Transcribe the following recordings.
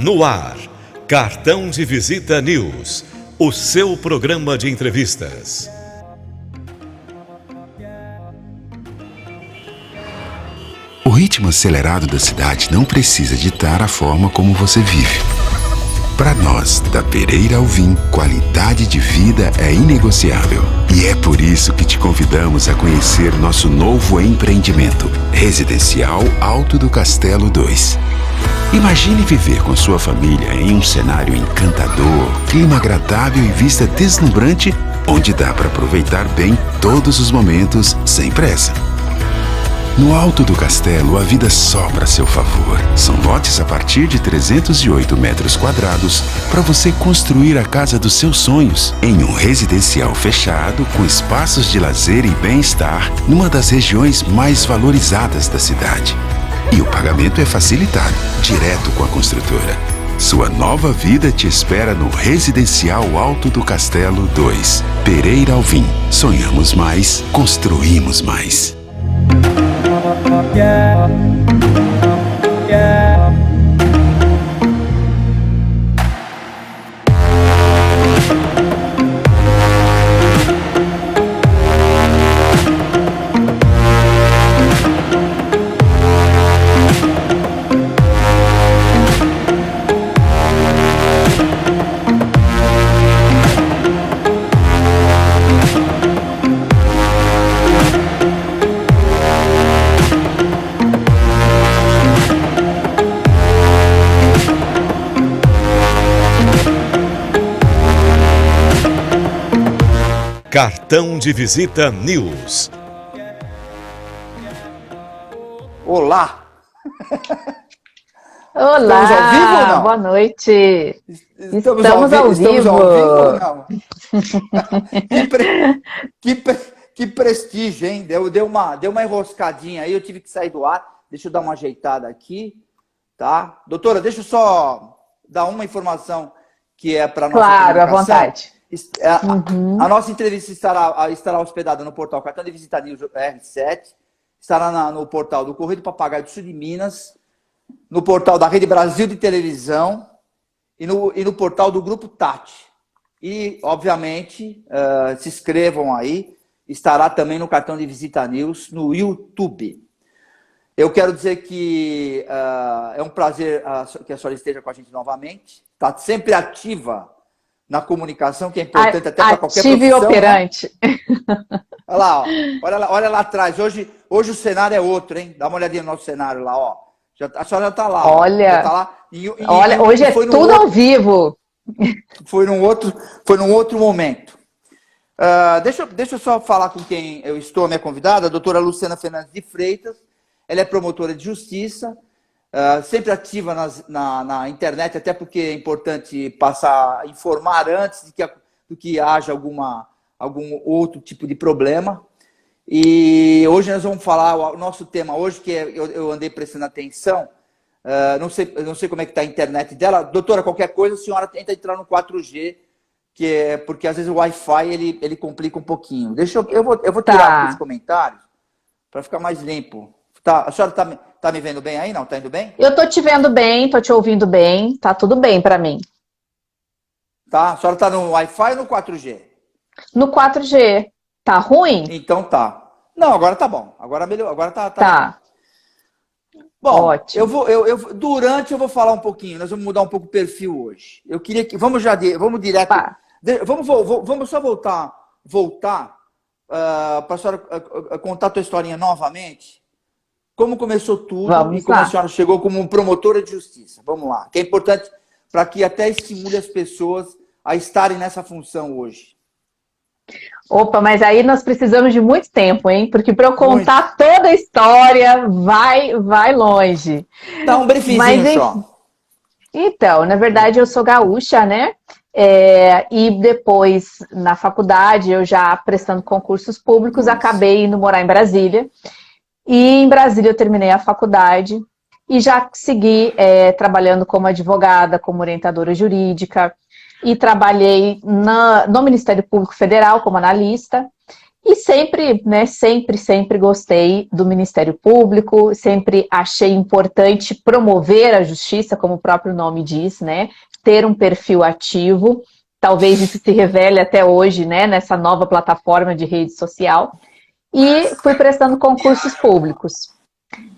No ar, Cartão de Visita News, o seu programa de entrevistas. O ritmo acelerado da cidade não precisa ditar a forma como você vive. Para nós, da Pereira ao Vim, qualidade de vida é inegociável. E é por isso que te convidamos a conhecer nosso novo empreendimento, Residencial Alto do Castelo 2. Imagine viver com sua família em um cenário encantador, clima agradável e vista deslumbrante, onde dá para aproveitar bem todos os momentos sem pressa. No alto do castelo, a vida sopra a seu favor. São lotes a partir de 308 metros quadrados para você construir a casa dos seus sonhos em um residencial fechado com espaços de lazer e bem-estar numa das regiões mais valorizadas da cidade. E o pagamento é facilitado, direto com a construtora. Sua nova vida te espera no Residencial Alto do Castelo 2. Pereira ao Vim. Sonhamos mais, construímos mais. Cartão de Visita News. Olá! Olá, estamos ao vivo ou não? Boa noite. Estamos ao vivo. Estamos ao vivo ou não? Que prestígio, hein? Deu uma enroscadinha aí, eu tive que sair do ar. Deixa eu dar uma ajeitada aqui, tá? Doutora, deixa eu só dar uma informação que é para nossa Claro, à comunicação. vontade. A nossa entrevista estará hospedada no portal Cartão de Visita News R7, estará no portal do Correio do Papagaio do Sul de Minas, no portal da Rede Brasil de Televisão e no portal do Grupo Tati. E, obviamente, se inscrevam aí, estará também no Cartão de Visita News no YouTube. Eu quero dizer que é um prazer que a senhora esteja com a gente novamente, está sempre ativa na comunicação, que é importante até para qualquer profissão. Ativa e operante. Né? Olha lá, ó. Olha lá atrás. Hoje o cenário é outro, hein? Dá uma olhadinha no nosso cenário lá, ó. A senhora já está lá. Olha, já tá lá. Olha, hoje é tudo ao vivo. Foi num outro momento. Deixa eu só falar com quem eu estou, a minha convidada, a doutora Luciana Fernandes de Freitas. Ela é promotora de justiça, sempre ativa na internet, até porque é importante informar antes do que haja algum outro tipo de problema. E hoje nós vamos falar, o nosso tema hoje, que eu andei prestando atenção, não sei como é que está a internet dela. Doutora, qualquer coisa, a senhora tenta entrar no 4G, porque às vezes o Wi-Fi ele complica um pouquinho. Eu vou tirar aqui os comentários para ficar mais limpo. Tá, a senhora tá me vendo bem aí, não? Tá indo bem? Eu tô te vendo bem, tô te ouvindo bem, tá tudo bem para mim. Tá, a senhora tá no Wi-Fi ou no 4G? No 4G. Tá ruim? Então tá. Não, agora tá bom. Agora melhor, agora tá. Tá. Bom, ótimo. Durante eu vou falar um pouquinho, nós vamos mudar um pouco o perfil hoje. Eu queria que vamos direto. Tá. Vamos só voltar para a senhora contar a tua historinha novamente. Como começou tudo e como a senhora chegou como promotora de justiça. Vamos lá, que é importante para que até estimule as pessoas a estarem nessa função hoje. Opa, mas aí nós precisamos de muito tempo, hein? Porque para eu contar toda a história, vai longe. Dá um briefzinho só. Então, na verdade, eu sou gaúcha, né? E depois, na faculdade, eu já prestando concursos públicos, acabei indo morar em Brasília. E em Brasília eu terminei a faculdade e já segui trabalhando como advogada, como orientadora jurídica, e trabalhei no Ministério Público Federal como analista. E sempre, né, sempre gostei do Ministério Público, sempre achei importante promover a justiça, como o próprio nome diz, né, ter um perfil ativo, talvez isso se revele até hoje, né, nessa nova plataforma de rede social, e fui prestando concursos públicos.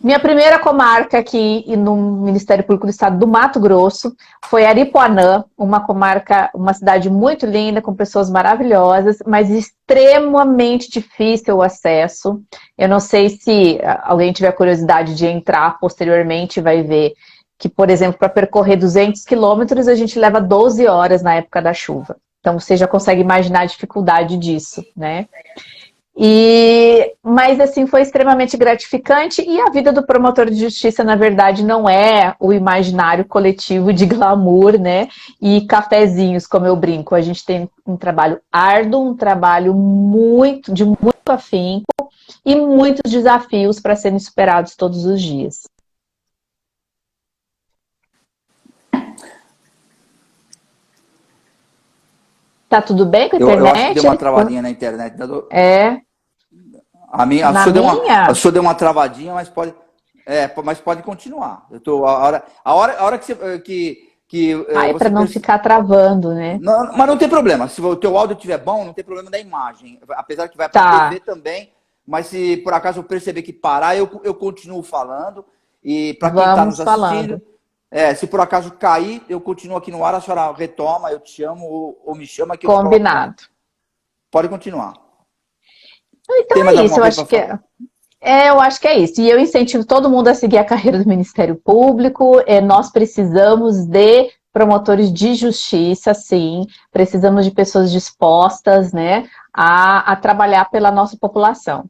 Minha primeira comarca aqui no Ministério Público do Estado do Mato Grosso foi Aripuanã, uma comarca, uma cidade muito linda, com pessoas maravilhosas, mas extremamente difícil o acesso. Eu não sei se alguém tiver curiosidade de entrar posteriormente, vai ver que, por exemplo, para percorrer 200 quilômetros, a gente leva 12 horas na época da chuva. Então, você já consegue imaginar a dificuldade disso, né? Mas assim, foi extremamente gratificante, e a vida do promotor de justiça, na verdade, não é o imaginário coletivo de glamour, né? E cafezinhos, como eu brinco. A gente tem um trabalho árduo, um trabalho de muito afinco e muitos desafios para serem superados todos os dias. Tá tudo bem com a internet? Eu acho que deu uma travadinha na internet. É. A sua deu uma travadinha, mas pode continuar. A hora É para não ficar travando, né? Não, mas não tem problema. Se o teu áudio estiver bom, não tem problema da imagem. Apesar que vai para a TV também. Mas se por acaso eu perceber que parar, eu continuo falando. E para quem está nos assistindo, se por acaso cair, eu continuo aqui no ar, a senhora retoma, eu te chamo ou me chama que Combinado. Pode continuar. Então é isso, eu acho que eu acho que é isso. E eu incentivo todo mundo a seguir a carreira do Ministério Público. Nós precisamos de promotores de justiça, sim. Precisamos de pessoas dispostas, né, a trabalhar pela nossa população.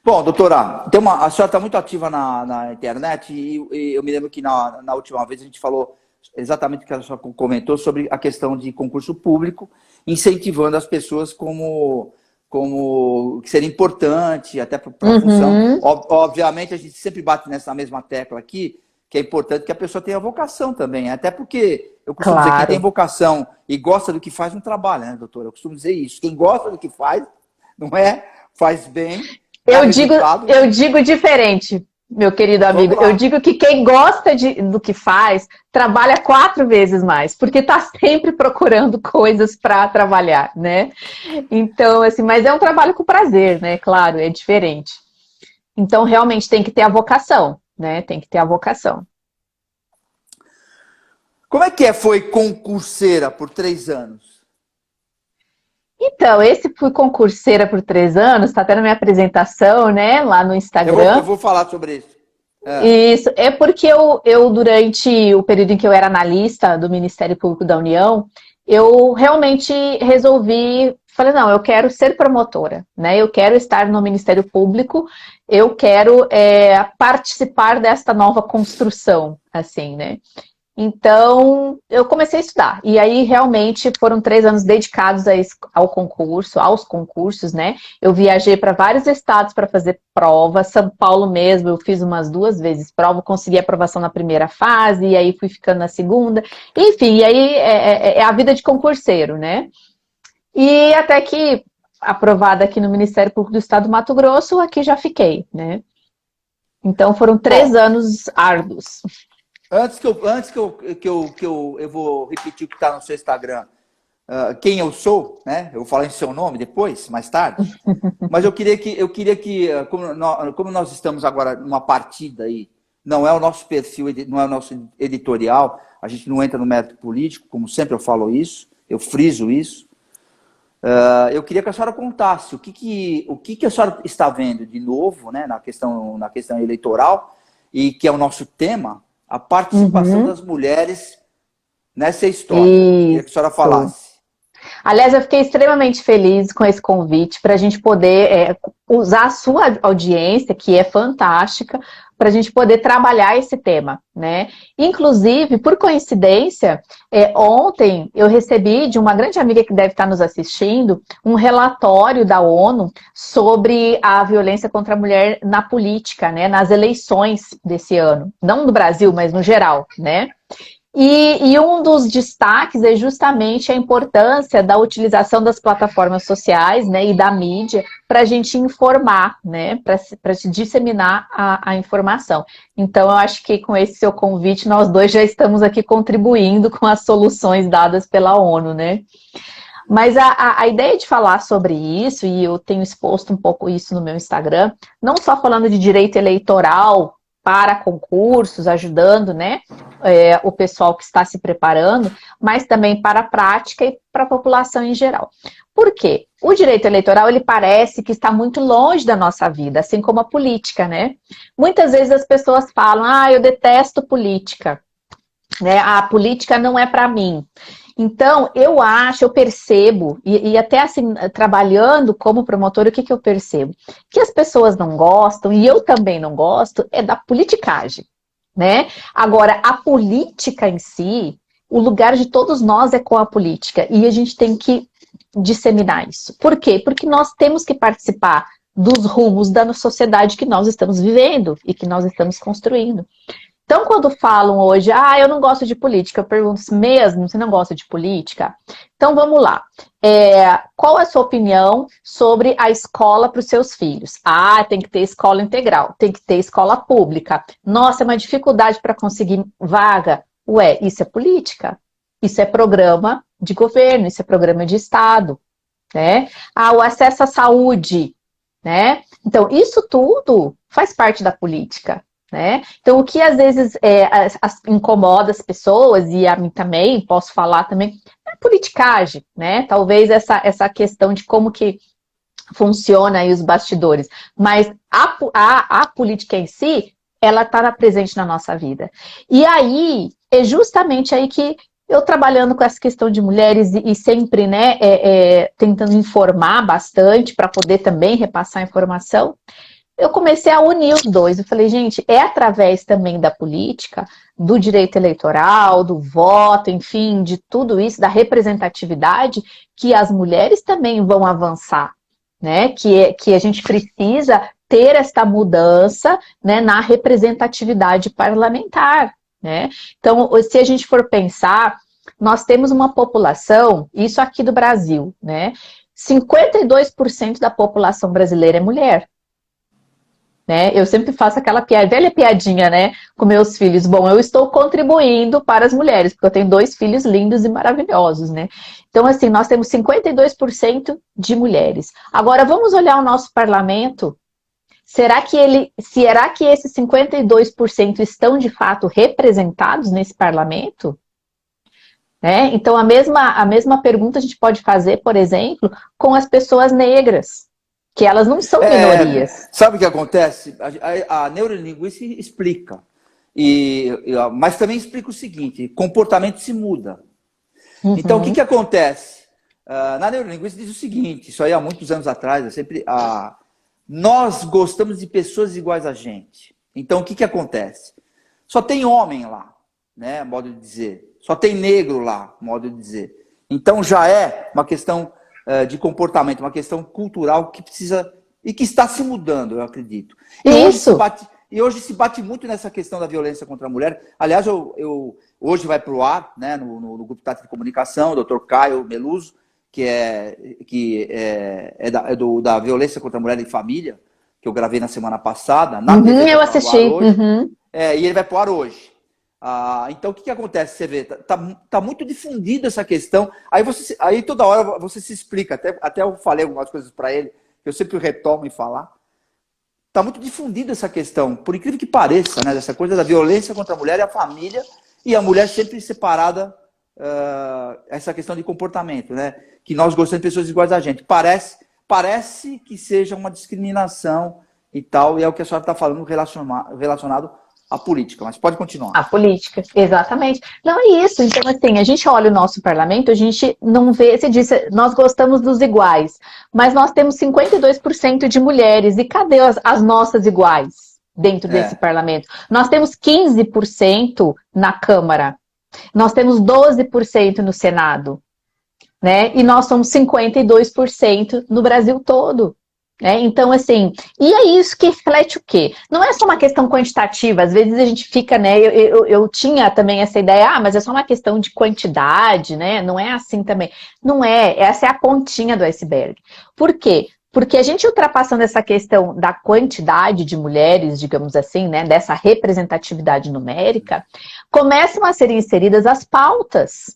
Bom, doutora, a senhora está muito ativa na internet e eu me lembro que na última vez a gente falou exatamente o que a senhora comentou sobre a questão de concurso público, incentivando as pessoas como que seria importante até para a função. Obviamente, a gente sempre bate nessa mesma tecla aqui, que é importante que a pessoa tenha vocação também. Até porque eu costumo dizer que quem tem vocação e gosta do que faz, não trabalha, né, doutora? Eu costumo dizer isso. Quem gosta do que faz, faz bem. Eu digo diferente, meu querido amigo. Eu digo que quem gosta do que faz, trabalha 4 vezes mais, porque está sempre procurando coisas para trabalhar, né? Então, assim, mas é um trabalho com prazer, né? Claro, é diferente. Então, realmente tem que ter a vocação, né? Tem que ter a vocação. Como é que foi concurseira por 3 anos? Então, fui concurseira por 3 anos, está até na minha apresentação, né? Lá no Instagram. Eu vou falar sobre isso. Isso, é porque eu, durante o período em que eu era analista do Ministério Público da União, eu realmente falei, não, eu quero ser promotora, né? Eu quero estar no Ministério Público, eu quero participar desta nova construção, assim, né? Então, eu comecei a estudar. E aí, realmente, foram 3 anos dedicados aos concursos, né? Eu viajei para vários estados para fazer prova. São Paulo mesmo, eu fiz umas 2 vezes prova, consegui aprovação na primeira fase, e aí fui ficando na segunda. Enfim, e aí é a vida de concurseiro, né? E até que, aprovada aqui no Ministério Público do Estado do Mato Grosso, aqui já fiquei, né? Então, foram 3 anos árduos. Antes que eu vou repetir o que está no seu Instagram, quem eu sou, né? Eu vou falar em seu nome depois, mais tarde. Mas eu queria que como nós estamos agora numa partida aí, não é o nosso perfil, não é o nosso editorial, a gente não entra no mérito político, como sempre eu falo isso, eu friso isso. Eu queria que a senhora contasse o que a senhora está vendo de novo, né, na questão eleitoral, e que é o nosso tema, a participação das mulheres nessa história. Queria que a senhora falasse. Aliás, eu fiquei extremamente feliz com esse convite para a gente poder usar a sua audiência, que é fantástica, para a gente poder trabalhar esse tema, né? Inclusive, por coincidência, ontem eu recebi de uma grande amiga que deve estar nos assistindo um relatório da ONU sobre a violência contra a mulher na política, né? Nas eleições desse ano. Não no Brasil, mas no geral, né? E um dos destaques é justamente a importância da utilização das plataformas sociais, né, e da mídia para a gente informar, né, para se disseminar a informação. Então, eu acho que com esse seu convite, nós dois já estamos aqui contribuindo com as soluções dadas pela ONU, né? Mas a ideia de falar sobre isso, e eu tenho exposto um pouco isso no meu Instagram, não só falando de direito eleitoral para concursos, ajudando, né, o pessoal que está se preparando, mas também para a prática e para a população em geral. Por quê? O direito eleitoral, ele parece que está muito longe da nossa vida, assim como a política, né? Muitas vezes as pessoas falam, eu detesto política, né? A política não é para mim. Então, eu percebo, e até assim, trabalhando como promotor, o que eu percebo? Que as pessoas não gostam, e eu também não gosto, é da politicagem, né? Agora, a política em si, o lugar de todos nós é com a política, e a gente tem que disseminar isso. Por quê? Porque nós temos que participar dos rumos da sociedade que nós estamos vivendo e que nós estamos construindo. Então, quando falam hoje, eu não gosto de política, eu pergunto mesmo, você não gosta de política? Então, vamos lá. Qual é a sua opinião sobre a escola para os seus filhos? Tem que ter escola integral, tem que ter escola pública. Nossa, é uma dificuldade para conseguir vaga. Ué, isso é política? Isso é programa de governo, isso é programa de Estado, né? O acesso à saúde, né? Então, isso tudo faz parte da política. Né? Então, o que às vezes incomoda as pessoas, e a mim também, posso falar também, é a politicagem, né? Talvez essa questão de como que funciona aí os bastidores. Mas a política em si, ela está presente na nossa vida. E aí, é justamente aí que eu trabalhando com essa questão de mulheres e sempre, né, tentando informar bastante para poder também repassar a informação, eu comecei a unir os dois. Eu falei, gente, é através também da política, do direito eleitoral, do voto, enfim, de tudo isso, da representatividade, que as mulheres também vão avançar, né? Que a gente precisa ter esta mudança, né, na representatividade parlamentar, né? Então, se a gente for pensar, nós temos uma população, isso aqui do Brasil, né? 52% da população brasileira é mulher. Né? Eu sempre faço aquela velha piadinha, né, com meus filhos. Bom, eu estou contribuindo para as mulheres, porque eu tenho 2 filhos lindos e maravilhosos, né? Então, assim, nós temos 52% de mulheres. Agora, vamos olhar o nosso parlamento. Será que esses 52% estão, de fato, representados nesse parlamento? Né? Então, a mesma pergunta a gente pode fazer, por exemplo, com as pessoas negras, que elas não são minorias. Sabe o que acontece? A neurolinguística explica, mas também explica o seguinte, comportamento se muda. Uhum. Então, o que acontece? Na neurolinguística diz o seguinte, isso aí há muitos anos atrás, nós gostamos de pessoas iguais a gente. Então, o que acontece? Só tem homem lá, né, modo de dizer. Só tem negro lá, modo de dizer. Então, já é uma questão de comportamento, uma questão cultural que precisa e que está se mudando, eu acredito. Isso. E hoje se bate muito nessa questão da violência contra a mulher. Aliás, hoje vai para o ar, né, no Grupo Tática de Comunicação, o Dr. Caio Meluso, que é da violência contra a mulher e família, que eu gravei na semana passada. Eu assisti. E ele vai para o ar hoje. Então, o que acontece? Você vê, tá muito difundida essa questão. Aí toda hora você se explica. Até eu falei algumas coisas para ele, que eu sempre retomo em falar. Tá muito difundida essa questão, por incrível que pareça, né? Essa coisa da violência contra a mulher e a família, e a mulher sempre separada, essa questão de comportamento, né? Que nós gostamos de pessoas iguais a gente. Parece que seja uma discriminação e tal, e é o que a senhora está falando relacionado a política, mas pode continuar. A política, exatamente. Não é isso. Então, assim, a gente olha o nosso parlamento, a gente não vê, você disse, nós gostamos dos iguais, mas nós temos 52% de mulheres, e cadê as nossas iguais dentro desse parlamento? Nós temos 15% na Câmara, nós temos 12% no Senado, né? E nós somos 52% no Brasil todo. Então, assim, e é isso que reflete o quê? Não é só uma questão quantitativa, às vezes a gente fica, né, eu tinha também essa ideia, mas é só uma questão de quantidade, né, não é assim também. Não é, essa é a pontinha do iceberg. Por quê? Porque a gente ultrapassando essa questão da quantidade de mulheres, digamos assim, né, dessa representatividade numérica, começam a ser inseridas as pautas.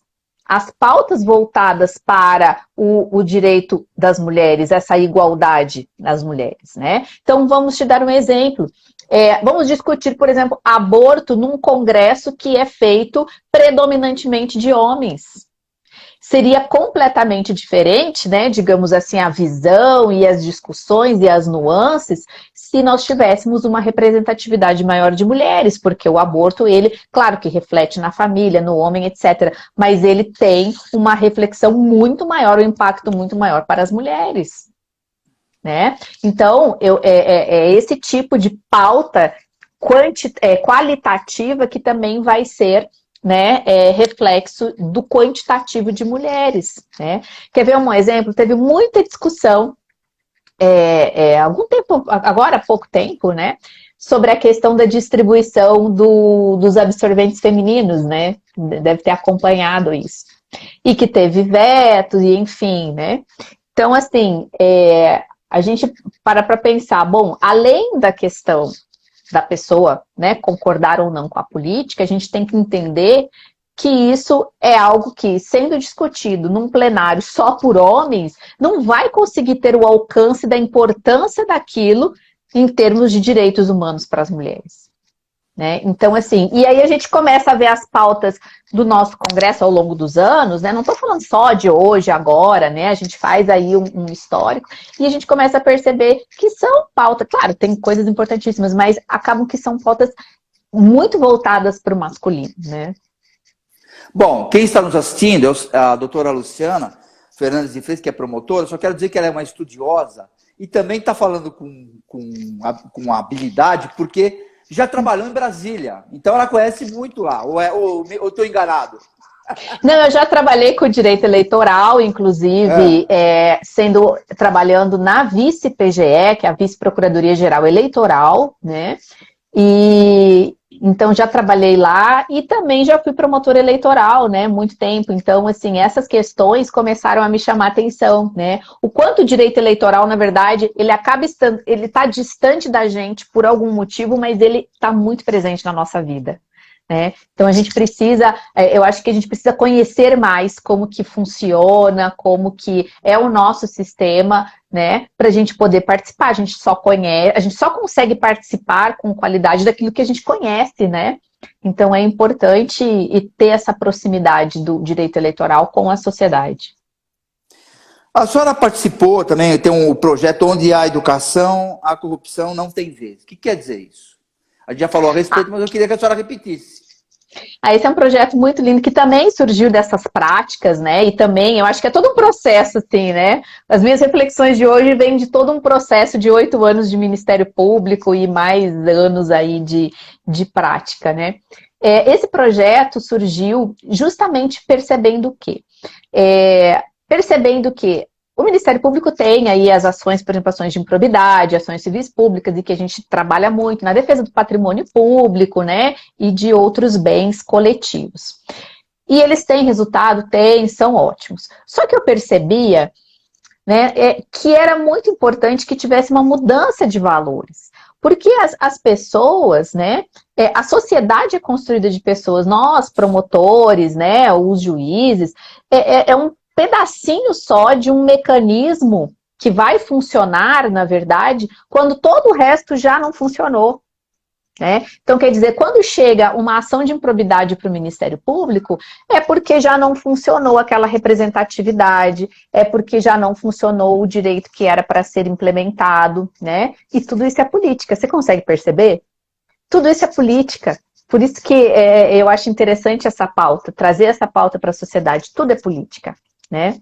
As pautas voltadas para o direito das mulheres, essa igualdade das mulheres, né? Então, vamos te dar um exemplo. Vamos discutir, por exemplo, aborto num congresso que é feito predominantemente de homens. Seria completamente diferente, né, digamos assim, a visão e as discussões e as nuances se nós tivéssemos uma representatividade maior de mulheres, porque o aborto, ele, claro que reflete na família, no homem, etc., mas ele tem uma reflexão muito maior, um impacto muito maior para as mulheres, né? Então, é esse tipo de pauta qualitativa que também vai ser, né, reflexo do quantitativo de mulheres, né? Quer ver um exemplo? Teve muita discussão, algum tempo, agora há pouco tempo, né, sobre a questão da distribuição dos absorventes femininos, né? Deve ter acompanhado isso. E que teve vetos, e enfim, né? Então, assim, a gente para pensar, bom, além da questão da pessoa, né, concordar ou não com a política, a gente tem que entender que isso é algo que, sendo discutido num plenário só por homens, não vai conseguir ter o alcance da importância daquilo em termos de direitos humanos para as mulheres, né? Então, assim, e aí a gente começa a ver as pautas do nosso Congresso ao longo dos anos, né? Não estou falando só de hoje, agora, né? A gente faz aí um histórico e a gente começa a perceber que são pautas, claro, tem coisas importantíssimas, mas acabam que são pautas muito voltadas para o masculino, né? Bom, quem está nos assistindo é a doutora Luciana Fernandes de Freitas, que é promotora, só quero dizer que ela é uma estudiosa e também está falando com habilidade, porque já trabalhou em Brasília, então ela conhece muito lá, ou estou enganado? Não, eu já trabalhei com direito eleitoral, inclusive trabalhando na vice-PGE, que é a Vice-Procuradoria Geral Eleitoral, né? E então já trabalhei lá e também já fui promotora eleitoral, né? Muito tempo. Então, assim, essas questões começaram a me chamar a atenção, né? O quanto o direito eleitoral, na verdade, ele está distante da gente por algum motivo, mas ele está muito presente na nossa vida, né? Então a gente precisa, eu acho que a gente precisa conhecer mais como que funciona, como que é o nosso sistema, né? Para a gente poder participar. A gente só consegue participar com qualidade daquilo que a gente conhece, né? Então é importante ter essa proximidade do direito eleitoral com a sociedade. A senhora participou também, tem um projeto onde a educação, a corrupção não tem vez. O que quer dizer isso? A gente já falou a respeito, mas eu queria que a senhora repetisse. Esse é um projeto muito lindo que também surgiu dessas práticas, né? E também, eu acho que é todo um processo, assim, né? As minhas reflexões de hoje vêm de todo um processo de 8 anos de Ministério Público e mais anos aí de prática, né? Esse projeto surgiu justamente percebendo o quê? Percebendo que o Ministério Público tem aí as ações, por exemplo, ações de improbidade, ações civis públicas, e que a gente trabalha muito na defesa do patrimônio público, né, e de outros bens coletivos. E eles têm resultado? São ótimos. Só que eu percebia, né, que era muito importante que tivesse uma mudança de valores. Porque as pessoas, né, a sociedade é construída de pessoas, nós, promotores, né, os juízes, é um pedacinho só de um mecanismo que vai funcionar, na verdade, quando todo o resto já não funcionou, né? Então, quer dizer, quando chega uma ação de improbidade para o Ministério Público, é porque já não funcionou aquela representatividade, é porque já não funcionou o direito que era para ser implementado, né? E tudo isso é política. Você consegue perceber? Tudo isso é política. Por isso que eu acho interessante essa pauta, trazer essa pauta para a sociedade. Tudo é política, né?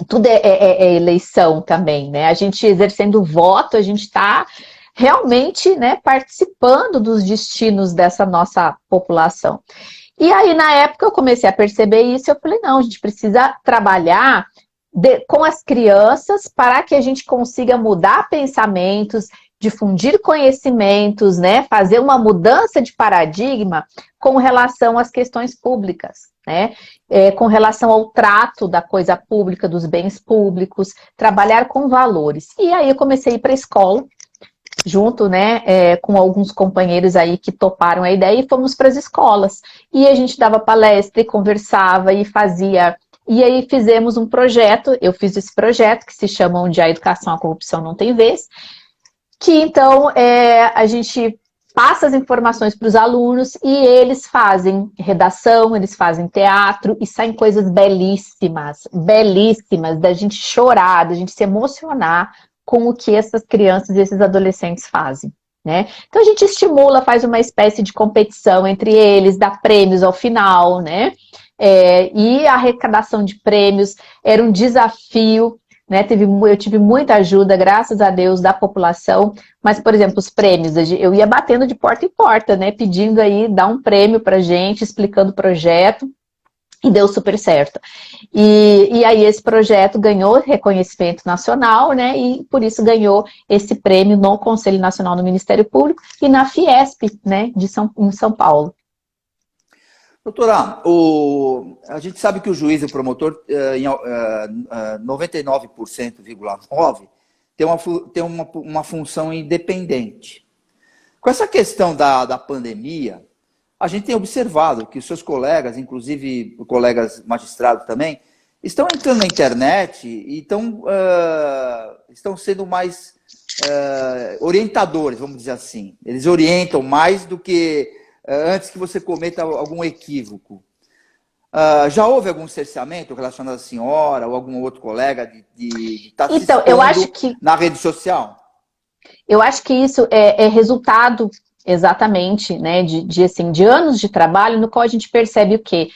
Tudo é eleição também, né? A gente exercendo o voto, a gente está realmente, né, participando dos destinos dessa nossa população. E aí, na época, eu comecei a perceber isso, eu falei, não, a gente precisa trabalhar com as crianças para que a gente consiga mudar pensamentos, difundir conhecimentos, né? Fazer uma mudança de paradigma com relação às questões públicas, né? Com relação ao trato da coisa pública, dos bens públicos, trabalhar com valores. E aí eu comecei a ir para a escola, junto, né, com alguns companheiros aí que toparam a ideia, e fomos para as escolas. E a gente dava palestra e conversava e fazia. E aí fizemos um projeto, eu fiz esse projeto que se chama Onde a Educação, a Corrupção Não Tem Vez, que então a gente passa as informações para os alunos e eles fazem redação, eles fazem teatro e saem coisas belíssimas, belíssimas, da gente chorar, da gente se emocionar com o que essas crianças e esses adolescentes fazem, né? Então a gente estimula, faz uma espécie de competição entre eles, dá prêmios ao final, né? E a arrecadação de prêmios era um desafio, né? Eu tive muita ajuda, graças a Deus, da população, mas, por exemplo, os prêmios, eu ia batendo de porta em porta, né? Pedindo aí, dar um prêmio pra gente, explicando o projeto, e deu super certo. E aí esse projeto ganhou reconhecimento nacional, né? E por isso ganhou esse prêmio no Conselho Nacional do Ministério Público e na Fiesp, né? Em São Paulo. Doutora, a gente sabe que o juiz e o promotor, 99,9%, tem uma função independente. Com essa questão da pandemia, a gente tem observado que os seus colegas, inclusive colegas magistrados também, estão entrando na internet e estão sendo mais orientadores, vamos dizer assim. Eles orientam mais do que antes que você cometa algum equívoco. Já houve algum cerceamento relacionado à senhora ou algum outro colega de estar se expondo eu acho que, na rede social? Eu acho que isso é resultado exatamente, né, de anos de trabalho, no qual a gente percebe o quê?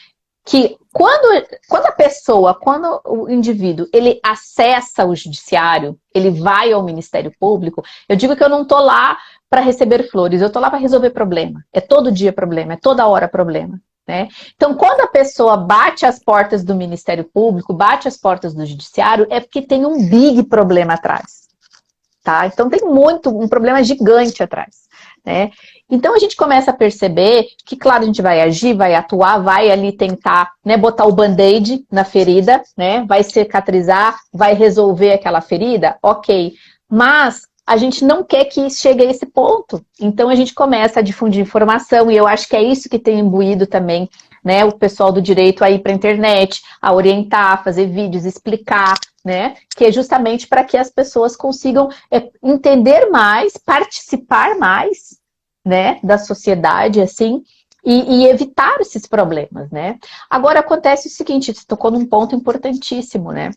Que quando a pessoa, quando o indivíduo, ele acessa o judiciário, ele vai ao Ministério Público, eu digo que eu não estou lá para receber flores, eu estou lá para resolver problema. É todo dia problema, é toda hora problema, né? Então, quando a pessoa bate as portas do Ministério Público, bate as portas do judiciário, é porque tem um big problema atrás, tá? Então, tem um problema gigante atrás, né? Então a gente começa a perceber que, claro, a gente vai agir, vai atuar, vai ali tentar, né, botar o band-aid na ferida, né, vai cicatrizar, vai resolver aquela ferida, ok, mas a gente não quer que chegue a esse ponto. Então a gente começa a difundir informação e eu acho que é isso que tem imbuído também, né, o pessoal do direito a ir para a internet, a orientar, fazer vídeos, explicar, né, que é justamente para que as pessoas consigam entender mais, participar mais, né, da sociedade, assim, e evitar esses problemas, né. Agora acontece o seguinte, você tocou num ponto importantíssimo, né,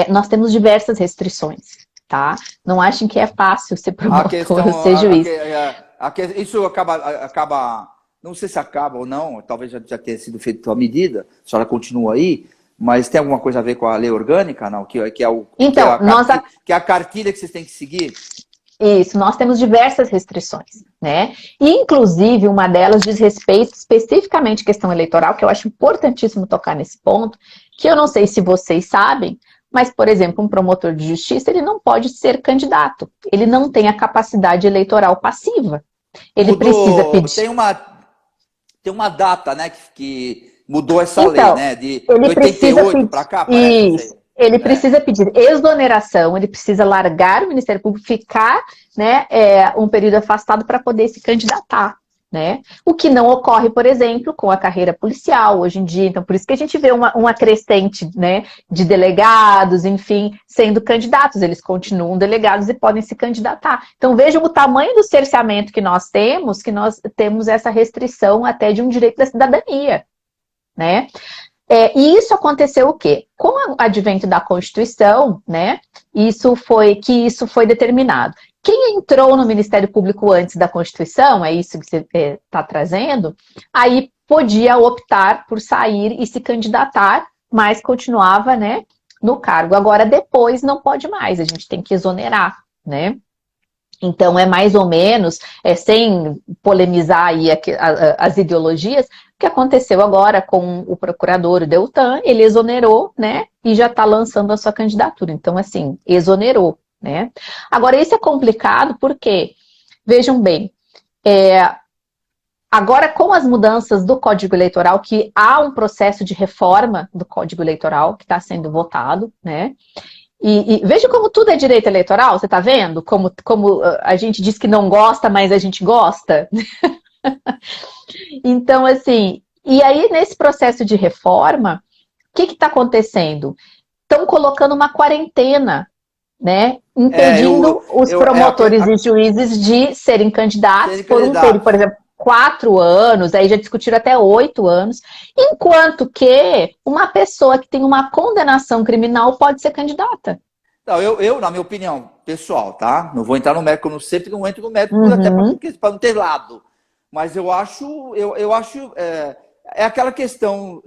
nós temos diversas restrições, tá, não achem que é fácil ser promotor ou ser juiz. Isso acaba, não sei se acaba ou não, talvez já tenha sido feito a medida, a senhora continua aí, mas tem alguma coisa a ver com a lei orgânica, não? Que é a cartilha que vocês têm que seguir? Isso, nós temos diversas restrições, né? E, inclusive, uma delas diz respeito especificamente à questão eleitoral, que eu acho importantíssimo tocar nesse ponto, que eu não sei se vocês sabem, mas, por exemplo, um promotor de justiça, ele não pode ser candidato. Ele não tem a capacidade eleitoral passiva. Ele precisa pedir... Tem uma data, né, que mudou essa lei, né? De 88 para cá, parece. Isso. Ele precisa pedir exoneração, ele precisa largar o Ministério Público, ficar, né, um período afastado para poder se candidatar, né? O que não ocorre, por exemplo, com a carreira policial hoje em dia. Então, por isso que a gente vê uma crescente, né, de delegados, enfim, sendo candidatos. Eles continuam delegados e podem se candidatar. Então, vejam o tamanho do cerceamento que nós temos essa restrição até de um direito da cidadania, né? E isso aconteceu o quê? Com o advento da Constituição, né, isso foi determinado. Quem entrou no Ministério Público antes da Constituição, é isso que você está trazendo, aí podia optar por sair e se candidatar, mas continuava, né, no cargo. Agora, depois não pode mais, a gente tem que exonerar, né? Então, é mais ou menos, sem polemizar aí as ideologias, que aconteceu agora com o procurador Deltan, ele exonerou, né, e já está lançando a sua candidatura. Então, assim, exonerou, né. Agora, isso é complicado porque, vejam bem, agora com as mudanças do Código Eleitoral, que há um processo de reforma do Código Eleitoral que está sendo votado, né, e veja como tudo é direito eleitoral, você está vendo? Como a gente diz que não gosta, mas a gente gosta. Então, assim, e aí nesse processo de reforma, o que está acontecendo? Estão colocando uma quarentena, né? Impedindo os promotores e juízes de serem candidatos por um período, por exemplo, 4 anos, aí já discutiram até 8 anos, enquanto que uma pessoa que tem uma condenação criminal pode ser candidata. Não, eu, na minha opinião pessoal, tá? Não vou entrar no mérito, como sempre não entro no mérito, até para não ter lado. Mas eu acho, é aquela questão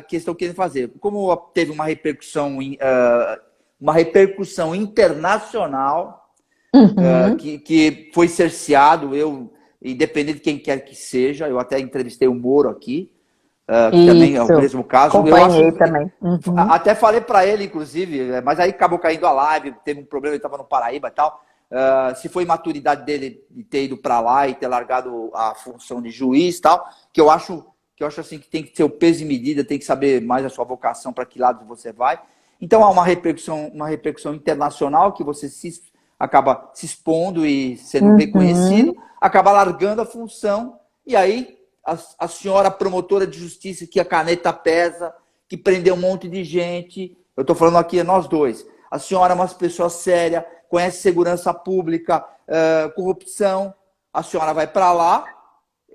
que estão querendo fazer. Como teve uma repercussão internacional, que foi cerceado, independente de quem quer que seja, eu até entrevistei o Moro aqui, que também é o mesmo caso. Acompanhei também. Até falei para ele, inclusive, mas aí acabou caindo a live, teve um problema, ele estava no Paraíba e tal. Se foi imaturidade dele de ter ido para lá e ter largado a função de juiz e tal, que eu acho assim que tem que ter o peso e medida, tem que saber mais a sua vocação, para que lado você vai. Então há uma repercussão internacional que você acaba se expondo e sendo reconhecido, acaba largando a função, e aí a senhora promotora de justiça, que a caneta pesa, que prendeu um monte de gente, eu estou falando aqui, nós dois, a senhora é uma pessoa séria, conhece segurança pública, corrupção, a senhora vai para lá,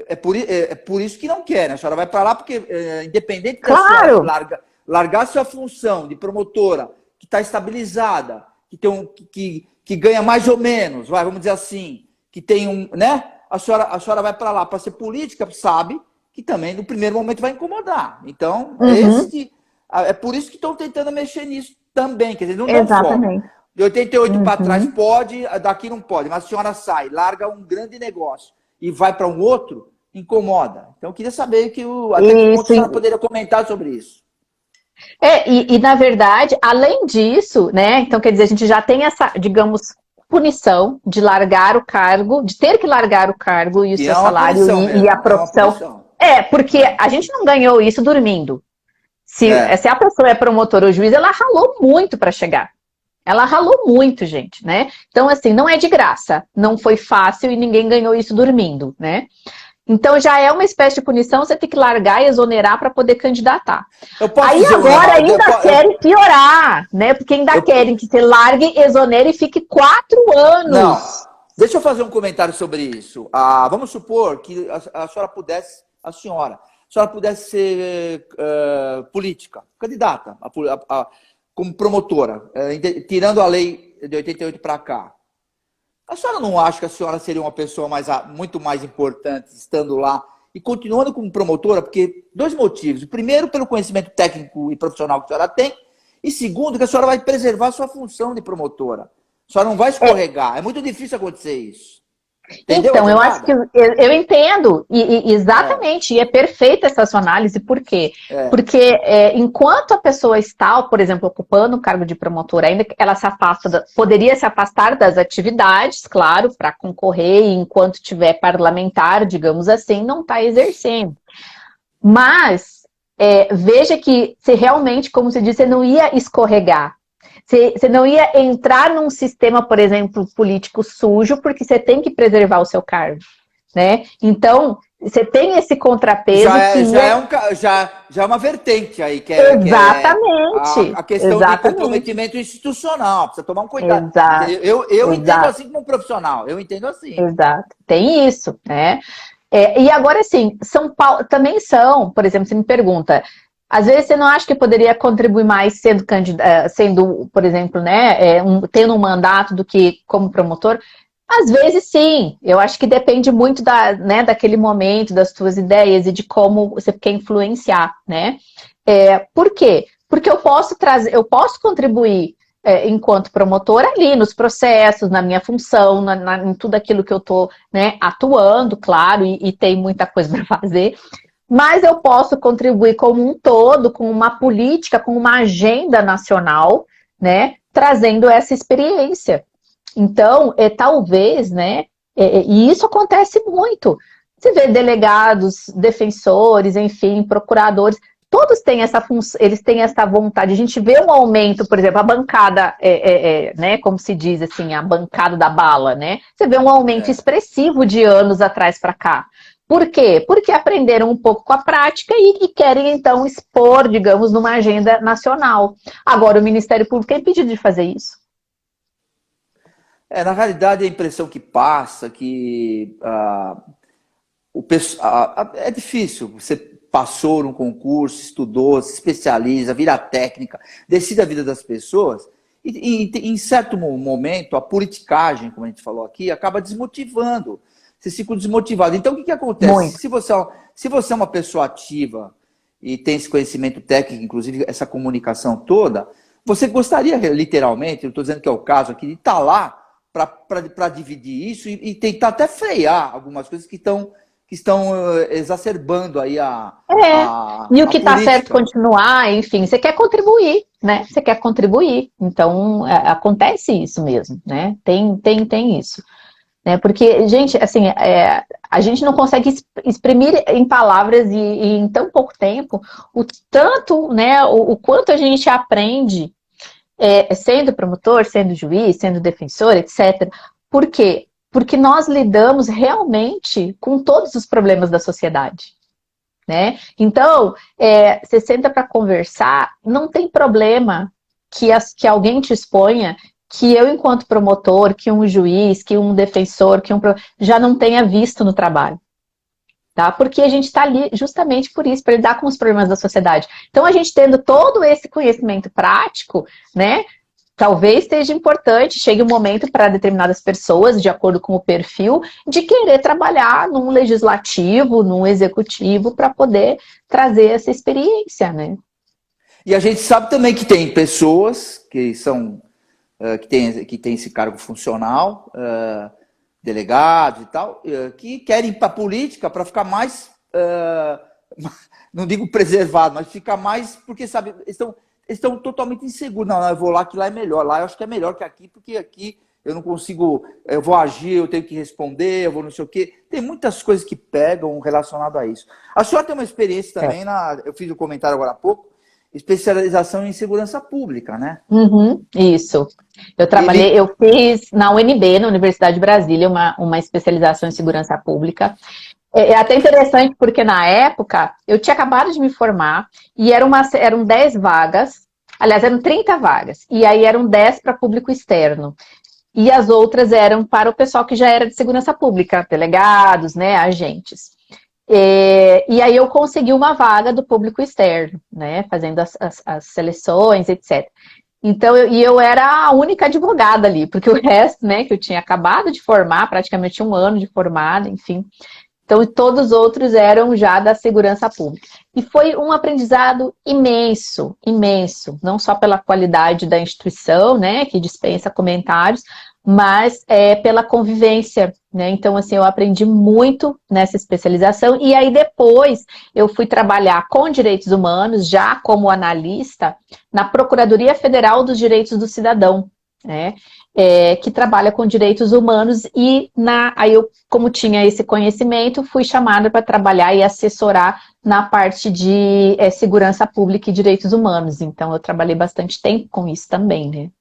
é por isso que não quer, né? A senhora vai para lá porque, independente da senhora largar sua função de promotora, que está estabilizada, que ganha mais ou menos, vamos dizer assim, que tem né? A senhora vai para lá para ser política, sabe que também no primeiro momento vai incomodar. Então, é por isso que estão tentando mexer nisso também, quer dizer, não dão foco. De 88 para trás pode, daqui não pode, mas a senhora sai, larga um grande negócio e vai para um outro, incomoda. Então, eu queria saber até que ponto a senhora poderia comentar sobre isso. E na verdade, além disso, né, então quer dizer, a gente já tem essa, digamos, punição de largar o cargo, de ter que largar o cargo e o seu salário e a profissão. Porque a gente não ganhou isso dormindo. Se a pessoa é promotora ou juiz, ela ralou muito para chegar. Ela ralou muito, gente, né? Então, assim, não é de graça. Não foi fácil e ninguém ganhou isso dormindo, né? Então, já é uma espécie de punição, você tem que largar e exonerar para poder candidatar. Aí agora ainda querem piorar, né? Porque ainda querem que você largue, exonere e fique 4 anos. Não, deixa eu fazer um comentário sobre isso. Vamos supor que a senhora pudesse ser política, candidata, como promotora, tirando a lei de 88 para cá. A senhora não acha que a senhora seria uma pessoa muito mais importante estando lá e continuando como promotora? Porque 2 motivos. O primeiro, pelo conhecimento técnico e profissional que a senhora tem. E segundo, que a senhora vai preservar a sua função de promotora. A senhora não vai escorregar. É muito difícil acontecer isso. Entendeu? Então, eu acho que eu entendo, exatamente, e é perfeita essa sua análise, por quê? Porque enquanto a pessoa está, por exemplo, ocupando o cargo de promotora, ainda que ela poderia se afastar das atividades, claro, para concorrer, e enquanto tiver parlamentar, digamos assim, não está exercendo. Mas, veja que se realmente, como você disse, você não ia escorregar. Você não ia entrar num sistema, por exemplo, político sujo, porque você tem que preservar o seu cargo, né? Então, você tem esse contrapeso já é uma vertente aí, que é a questão de comprometimento institucional. Precisa tomar um cuidado. Exato. Eu entendo assim como profissional. Eu entendo assim. Exato. Tem isso, né? E agora, assim, São Paulo também por exemplo, você me pergunta... Às vezes você não acha que poderia contribuir mais sendo, por exemplo, né, tendo um mandato do que como promotor? Às vezes sim, eu acho que depende muito daquele momento, das suas ideias e de como você quer influenciar, né? Por quê? Porque eu posso contribuir enquanto promotora ali nos processos, na minha função, em tudo aquilo que eu estou, né, atuando, claro, e tem muita coisa para fazer. mas eu posso contribuir como um todo, com uma política, com uma agenda nacional, né, trazendo essa experiência. Então, talvez, né, e isso acontece muito. Você vê delegados, defensores, enfim, procuradores, todos têm essa função, eles têm essa vontade. A gente vê um aumento, por exemplo, a bancada, né, como se diz assim, a bancada da bala, né? Você vê um aumento expressivo de anos atrás para cá. Por quê? Porque aprenderam um pouco com a prática e querem, então, expor, digamos, numa agenda nacional. Agora, o Ministério Público é impedido de fazer isso. Na realidade, a impressão que passa que é difícil. Você passou num concurso, estudou, se especializa, vira técnica, decide a vida das pessoas e em certo momento, a politicagem, como a gente falou aqui, acaba desmotivando. Você fica desmotivado. Então, o que acontece? Se você é uma pessoa ativa e tem esse conhecimento técnico, inclusive essa comunicação toda, você gostaria, literalmente, eu estou dizendo que é o caso aqui, de estar lá para dividir isso e tentar até frear algumas coisas que estão exacerbando aí e o que está certo continuar, enfim, você quer contribuir, né? Você quer contribuir. Então, acontece isso mesmo, né? Tem isso. Né? Porque, gente, assim, a gente não consegue exprimir em palavras e em tão pouco tempo o tanto, né, o quanto a gente aprende sendo promotor, sendo juiz, sendo defensor, etc. Por quê? Porque nós lidamos realmente com todos os problemas da sociedade. Né? Então, você senta para conversar, não tem problema que alguém te exponha que eu, enquanto promotor, que um juiz, que um defensor, já não tenha visto no trabalho. Tá? Porque a gente está ali justamente por isso, para lidar com os problemas da sociedade. Então, a gente tendo todo esse conhecimento prático, né, talvez seja importante, chegue um momento para determinadas pessoas, de acordo com o perfil, de querer trabalhar num legislativo, num executivo, para poder trazer essa experiência, né? E a gente sabe também que tem pessoas que são que tem esse cargo funcional, delegados e tal, que querem ir para a política para ficar mais, não digo preservado, mas ficar mais, porque, sabe, estão totalmente inseguros. Não, eu vou lá, que lá é melhor. Lá eu acho que é melhor que aqui, porque aqui eu não consigo, eu vou agir, eu tenho que responder, eu vou não sei o quê. Tem muitas coisas que pegam relacionado a isso. A senhora tem uma experiência também, eu fiz um comentário agora há pouco, especialização em segurança pública, né? Isso. Eu fiz na UNB, na Universidade de Brasília, uma especialização em segurança pública. É até interessante porque na época eu tinha acabado de me formar e eram 10 vagas, aliás, eram 30 vagas, e aí eram 10 para público externo. E as outras eram para o pessoal que já era de segurança pública, delegados, né, agentes. E aí eu consegui uma vaga do público externo, né, fazendo as seleções, etc. Então, eu era a única advogada ali, porque o resto, né, que eu tinha acabado de formar, praticamente um ano de formada, enfim. Então, todos os outros eram já da segurança pública. E foi um aprendizado imenso, imenso, não só pela qualidade da instituição, né, que dispensa comentários, mas pela convivência, né? Então, assim, eu aprendi muito nessa especialização, e aí depois eu fui trabalhar com direitos humanos, já como analista, na Procuradoria Federal dos Direitos do Cidadão, né? Que trabalha com direitos humanos, e aí eu, como tinha esse conhecimento, fui chamada para trabalhar e assessorar na parte de segurança pública e direitos humanos. Então, eu trabalhei bastante tempo com isso também, né?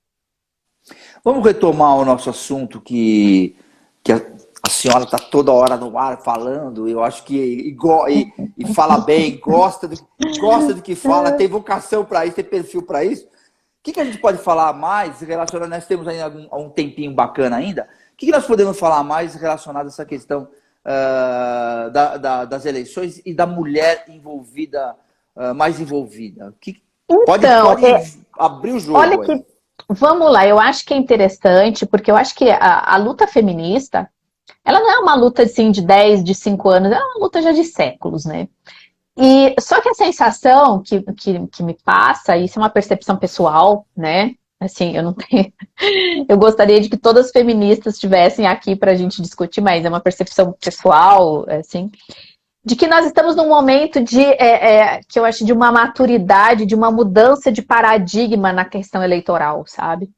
Vamos retomar o nosso assunto que a senhora está toda hora no ar falando, eu acho que e fala bem, gosta do que fala, tem vocação para isso, tem perfil para isso. O que a gente pode falar mais relacionado, nós temos ainda um tempinho bacana ainda, o que nós podemos falar mais relacionado a essa questão das eleições e da mulher envolvida, mais envolvida? Pode abrir o jogo. Olha que, vamos lá, eu acho que é interessante, porque eu acho que a luta feminista, ela não é uma luta assim, de 10, de 5 anos, é uma luta já de séculos, né? E só que a sensação que me passa, isso é uma percepção pessoal, né? Assim, eu não tenho. Eu gostaria de que todas as feministas estivessem aqui para a gente discutir, mas é uma percepção pessoal, assim. de que nós estamos num momento que eu acho de uma maturidade, de uma mudança de paradigma na questão eleitoral, sabe?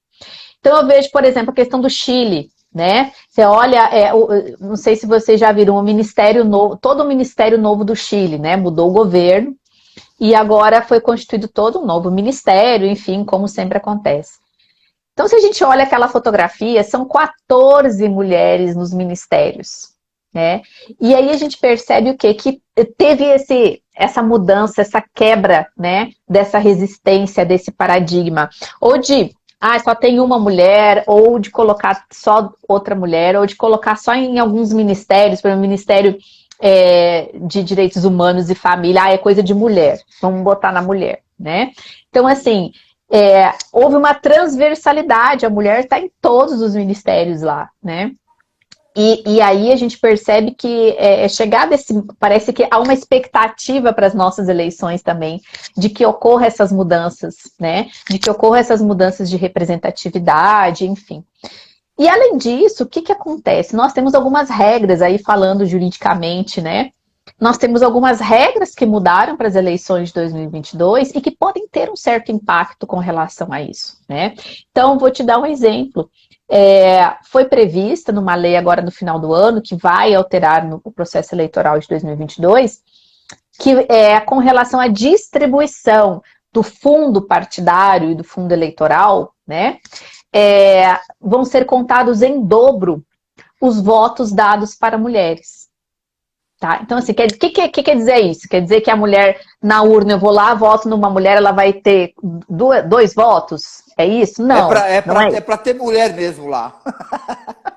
Então eu vejo, por exemplo, a questão do Chile, né? Você olha, não sei se vocês já viram o Ministério Novo, todo o Ministério Novo do Chile, né? Mudou o governo e agora foi constituído todo um novo ministério, enfim, como sempre acontece. Então, se a gente olha aquela fotografia, são 14 mulheres nos ministérios, né? E aí a gente percebe o quê? Que teve essa mudança, essa quebra, né? Dessa resistência, desse paradigma. Ou de, só tem uma mulher, ou de colocar só outra mulher, ou de colocar só em alguns ministérios, por exemplo, o Ministério de Direitos Humanos e Família, é coisa de mulher, vamos botar na mulher, né? Então, assim, houve uma transversalidade, a mulher está em todos os ministérios lá, né? E aí a gente percebe que parece que há uma expectativa para as nossas eleições também, de que ocorra essas mudanças, né? De que ocorra essas mudanças de representatividade, enfim. E além disso, o que acontece? Nós temos algumas regras aí falando juridicamente, né? Nós temos algumas regras que mudaram para as eleições de 2022 e que podem ter um certo impacto com relação a isso, né? Então, vou te dar um exemplo. Foi prevista numa lei agora no final do ano, que vai alterar o processo eleitoral de 2022, que com relação à distribuição do fundo partidário e do fundo eleitoral, né? Vão ser contados em dobro os votos dados para mulheres. Tá? Então, assim, o que quer dizer isso? Quer dizer que a mulher, na urna, eu vou lá, voto numa mulher, ela vai ter dois votos? É isso? Não. É pra ter mulher mesmo lá.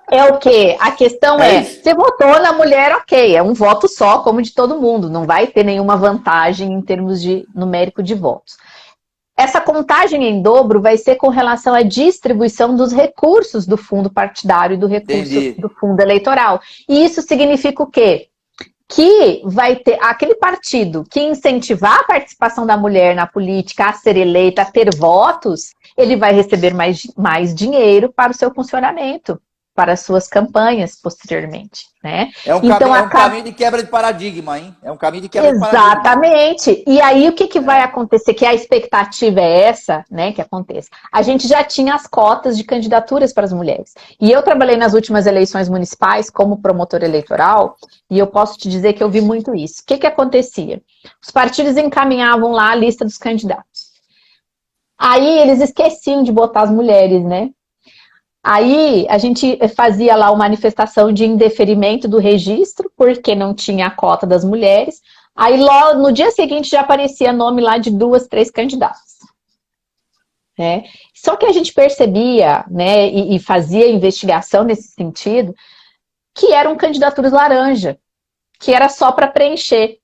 É o quê? A questão você votou na mulher, ok, é um voto só, como de todo mundo, não vai ter nenhuma vantagem em termos de numérico de votos. Essa contagem em dobro vai ser com relação à distribuição dos recursos do fundo partidário e do recurso do fundo eleitoral. E isso significa o quê? Que vai ter aquele partido que incentivar a participação da mulher na política, a ser eleita, a ter votos, ele vai receber mais dinheiro para o seu funcionamento, para as suas campanhas posteriormente, né? É um caminho de quebra de paradigma, hein? É um caminho de quebra de paradigma. Exatamente. E aí o que vai acontecer? Que a expectativa é essa, né? Que aconteça. A gente já tinha as cotas de candidaturas para as mulheres. E eu trabalhei nas últimas eleições municipais como promotora eleitoral, e eu posso te dizer que eu vi muito isso. O que acontecia? Os partidos encaminhavam lá a lista dos candidatos. Aí eles esqueciam de botar as mulheres, né? Aí a gente fazia lá uma manifestação de indeferimento do registro, porque não tinha a cota das mulheres. Aí logo no dia seguinte já aparecia nome lá de 2, 3 candidatos. Né? Só que a gente percebia, né, e fazia investigação nesse sentido, que eram candidaturas laranja, que era só para preencher,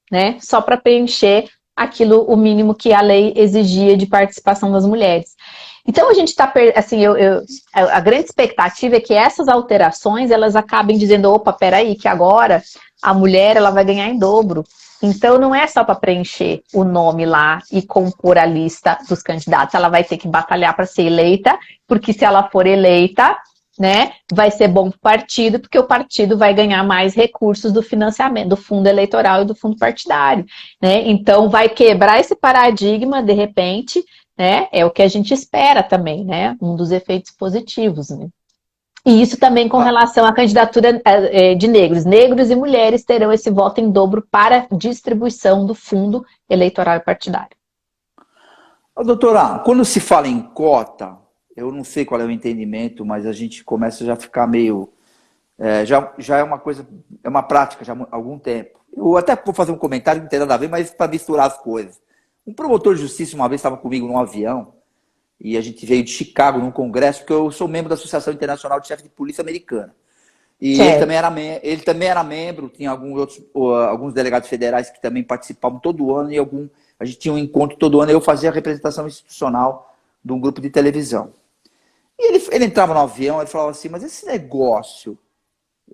né? Só para preencher aquilo, o mínimo que a lei exigia de participação das mulheres. Então a gente está, assim, a grande expectativa é que essas alterações, elas acabem dizendo, opa, peraí, que agora a mulher, ela vai ganhar em dobro. Então não é só para preencher o nome lá e compor a lista dos candidatos, ela vai ter que batalhar para ser eleita, porque se ela for eleita, né, vai ser bom para o partido, porque o partido vai ganhar mais recursos do financiamento, do fundo eleitoral e do fundo partidário, né? Então vai quebrar esse paradigma, de repente, né? É o que a gente espera também, né? Um dos efeitos positivos, né? E isso também com relação à candidatura de negros. Negros e mulheres terão esse voto em dobro para distribuição do fundo eleitoral e partidário. Doutora, quando se fala em cota, eu não sei qual é o entendimento, mas a gente começa já a ficar meio... já é uma coisa, é uma prática já há algum tempo. Eu até vou fazer um comentário que não tem nada a ver, mas para misturar as coisas. Um promotor de justiça uma vez estava comigo num avião e a gente veio de Chicago num congresso, porque eu sou membro da Associação Internacional de Chefes de Polícia Americana. E ele também era membro, tinha alguns delegados federais que também participavam todo ano, e a gente tinha um encontro todo ano, e eu fazia a representação institucional de um grupo de televisão. E ele entrava no avião e falava assim, mas esse negócio,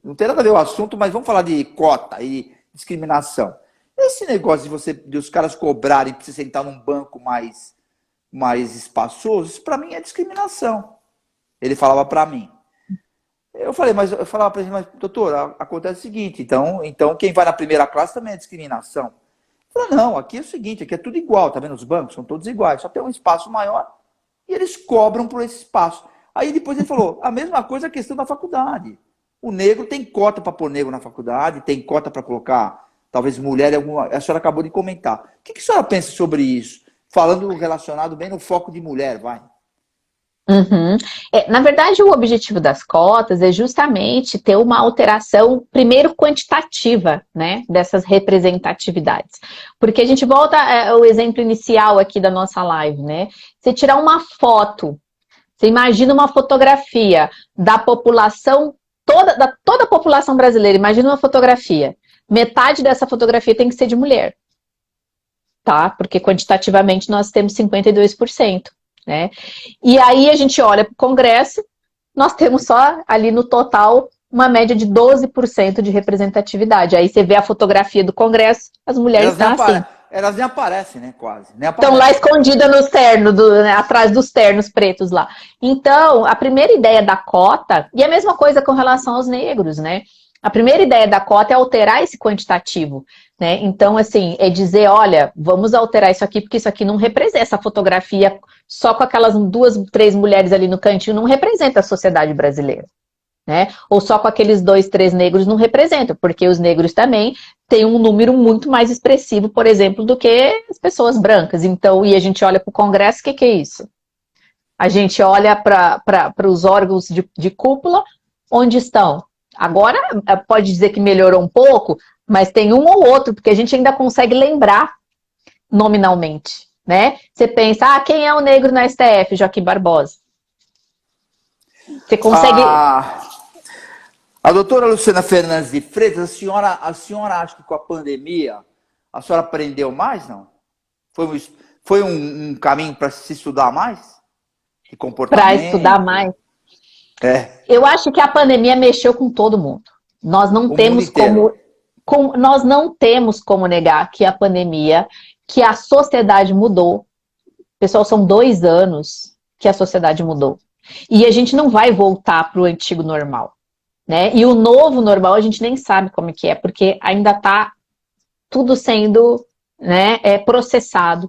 não tem nada a ver com o assunto, mas vamos falar de cota e discriminação. Esse negócio de os caras cobrarem para você sentar num banco mais espaçoso, isso para mim é discriminação. Ele falava para mim. Eu falei, mas eu falava para ele, mas doutor, acontece o seguinte, então quem vai na primeira classe também é discriminação. Eu falei, não, aqui é o seguinte, aqui é tudo igual, tá vendo? Os bancos são todos iguais, só tem um espaço maior e eles cobram por esse espaço. Aí depois ele falou, a mesma coisa é a questão da faculdade. O negro tem cota para pôr negro na faculdade, tem cota para colocar, talvez mulher, a senhora acabou de comentar. O que a senhora pensa sobre isso? Falando relacionado bem no foco de mulher, vai. Uhum. Na verdade, o objetivo das cotas é justamente ter uma alteração, primeiro, quantitativa, né, dessas representatividades. Porque a gente volta ao exemplo inicial aqui da nossa live, né? Você tirar uma foto, você imagina uma fotografia da população, toda a população brasileira, imagina uma fotografia. Metade dessa fotografia tem que ser de mulher, tá? Porque quantitativamente nós temos 52%. Né? E aí a gente olha para o Congresso, nós temos só ali no total uma média de 12% de representatividade. Aí você vê a fotografia do Congresso, as mulheres estão assim. Elas nem aparecem, né? Quase. Estão lá escondidas no terno, né, atrás dos ternos pretos lá. Então, a primeira ideia da cota, e a mesma coisa com relação aos negros, né? A primeira ideia da cota é alterar esse quantitativo, né? Então, assim, é dizer, olha, vamos alterar isso aqui, porque isso aqui não representa, essa fotografia só com aquelas 2, 3 mulheres ali no cantinho não representa a sociedade brasileira, né? Ou só com aqueles 2, 3 negros não representa, porque os negros também têm um número muito mais expressivo, por exemplo, do que as pessoas brancas. Então, e a gente olha para o Congresso, o que é isso? A gente olha para os órgãos de cúpula, onde estão? Agora, pode dizer que melhorou um pouco, mas tem um ou outro, porque a gente ainda consegue lembrar nominalmente, né? Você pensa, quem é o negro na STF? Joaquim Barbosa. Você consegue... A doutora Luciana Fernandes de Freitas, a senhora acha que com a pandemia a senhora aprendeu mais, não? Foi um caminho para se estudar mais? De comportamento? Para estudar mais? Eu acho que a pandemia mexeu com todo mundo. Nós não temos nós não temos como negar que a pandemia, que a sociedade mudou. Pessoal, são 2 anos que a sociedade mudou. E a gente não vai voltar para o antigo normal, né? E o novo normal a gente nem sabe como que é, porque ainda está tudo sendo, né, processado.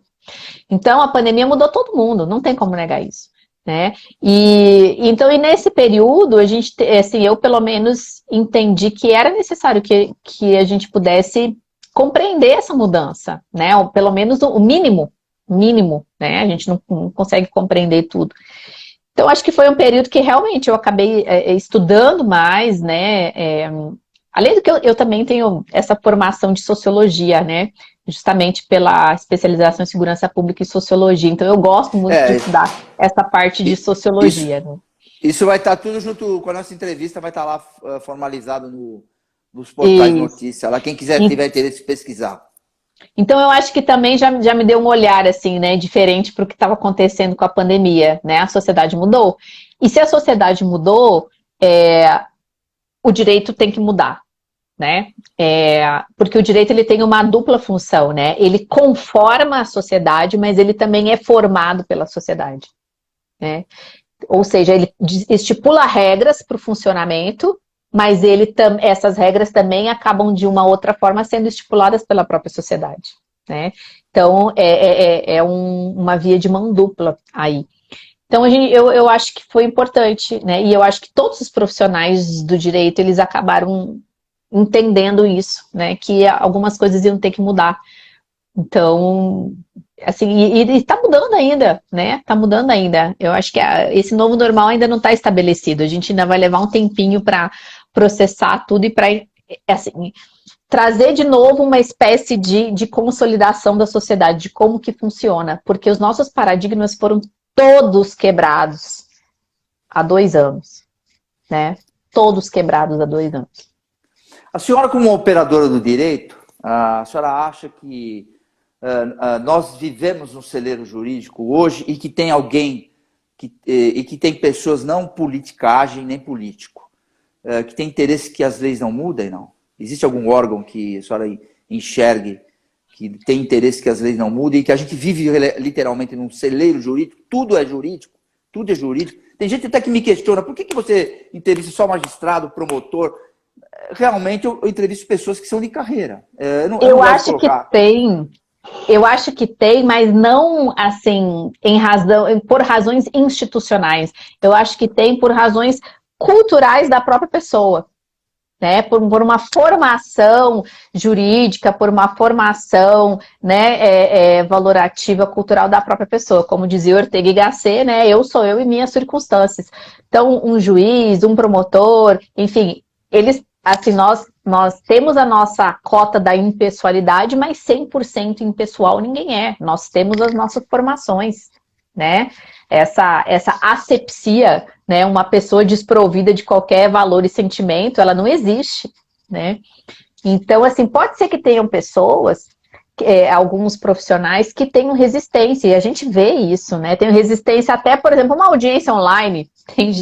Então, a pandemia mudou todo mundo, não tem como negar isso. Né? E nesse período, a gente, assim, eu pelo menos entendi que era necessário que a gente pudesse compreender essa mudança, né? Ou pelo menos o mínimo, né? A gente não consegue compreender tudo. Então, acho que foi um período que realmente eu acabei estudando mais, né? Além do que eu também tenho essa formação de sociologia, né? Justamente pela especialização em segurança pública e sociologia. Então, eu gosto muito de estudar essa parte de sociologia. Isso vai estar tudo junto com a nossa entrevista, vai estar lá formalizado nos portais de notícia. Lá, quem tiver interesse, pesquisar. Então, eu acho que também já me deu um olhar, assim, né, diferente para o que estava acontecendo com a pandemia, né? A sociedade mudou. E se a sociedade mudou, o direito tem que mudar. Né? Porque o direito ele tem uma dupla função, né? Ele conforma a sociedade, mas ele também é formado pela sociedade, né? Ou seja, ele estipula regras para o funcionamento, mas essas regras também acabam de uma outra forma sendo estipuladas pela própria sociedade, né? Então uma via de mão dupla aí. Então eu acho que foi importante, né? E eu acho que todos os profissionais do direito eles acabaram entendendo isso, né, que algumas coisas iam ter que mudar. Então, assim, e tá mudando ainda, né, tá mudando ainda. Eu acho que esse novo normal ainda não está estabelecido, a gente ainda vai levar um tempinho para processar tudo e para, assim, trazer de novo uma espécie de consolidação da sociedade, de como que funciona, porque os nossos paradigmas foram todos quebrados há 2 anos, né, todos quebrados há 2 anos. A senhora, como operadora do direito, a senhora acha que nós vivemos um celeiro jurídico hoje e que tem alguém, e que tem pessoas não politicagem nem político, que tem interesse que as leis não mudem, não? Existe algum órgão que a senhora enxergue que tem interesse que as leis não mudem e que a gente vive literalmente num celeiro jurídico, tudo é jurídico, Tem gente até que me questiona, por que você entrevista só magistrado, promotor? Realmente eu entrevisto pessoas que são de carreira. Eu acho que tem. Eu acho que tem, mas não assim por razões institucionais. Eu acho que tem por razões culturais da própria pessoa, né? Por uma formação jurídica, por uma formação, né, valorativa cultural da própria pessoa. Como dizia Ortega y Gasset, né? Eu sou eu e minhas circunstâncias. Então, um juiz, um promotor, enfim, eles, assim, nós temos a nossa cota da impessoalidade, mas 100% impessoal ninguém é. Nós temos as nossas formações, né? Essa asepsia, né? Uma pessoa desprovida de qualquer valor e sentimento, ela não existe, né? Então, assim, pode ser que tenham pessoas, alguns profissionais que tenham resistência, e a gente vê isso, né? Tem resistência até, por exemplo, uma audiência online.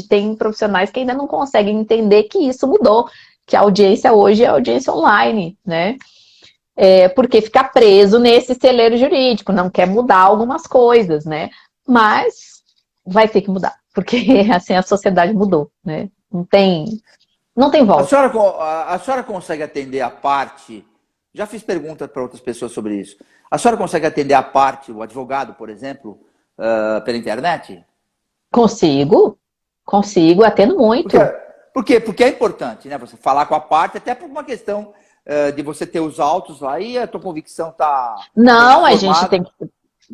Tem profissionais que ainda não conseguem entender que isso mudou, que a audiência hoje é audiência online, né? Porque fica preso nesse celeiro jurídico, não quer mudar algumas coisas, né? Mas vai ter que mudar, porque assim a sociedade mudou, né? Não tem volta. A senhora consegue atender a parte... Já fiz perguntas para outras pessoas sobre isso. A senhora consegue atender a parte, o advogado, por exemplo, pela internet? Consigo, atendo muito. Por quê? Porque é importante, né? Você falar com a parte, até por uma questão de você ter os autos lá e a tua convicção tá... Não, a gente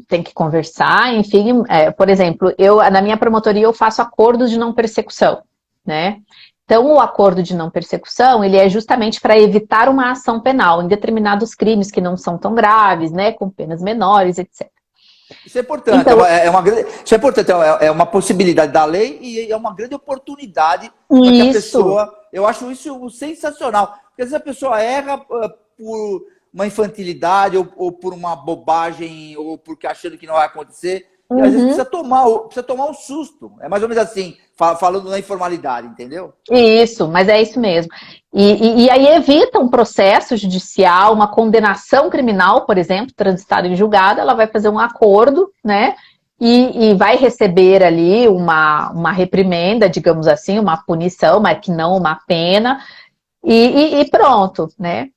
tem que conversar, enfim. Por exemplo, na minha promotoria eu faço acordos de não persecução, né? Então, o acordo de não persecução, ele é justamente para evitar uma ação penal em determinados crimes que não são tão graves, né? Com penas menores, etc. Isso é importante, então, isso é importante, é uma possibilidade da lei e é uma grande oportunidade para que a pessoa... Eu acho isso sensacional, porque às vezes a pessoa erra por uma infantilidade ou por uma bobagem ou porque achando que não vai acontecer, e às vezes precisa tomar um susto. É mais ou menos assim, falando na informalidade, entendeu? Isso, mas é isso mesmo. E aí evita um processo judicial, uma condenação criminal, por exemplo, transitada em julgado, ela vai fazer um acordo, né? E vai receber ali uma reprimenda, digamos assim, uma punição, mas que não uma pena, e pronto, né?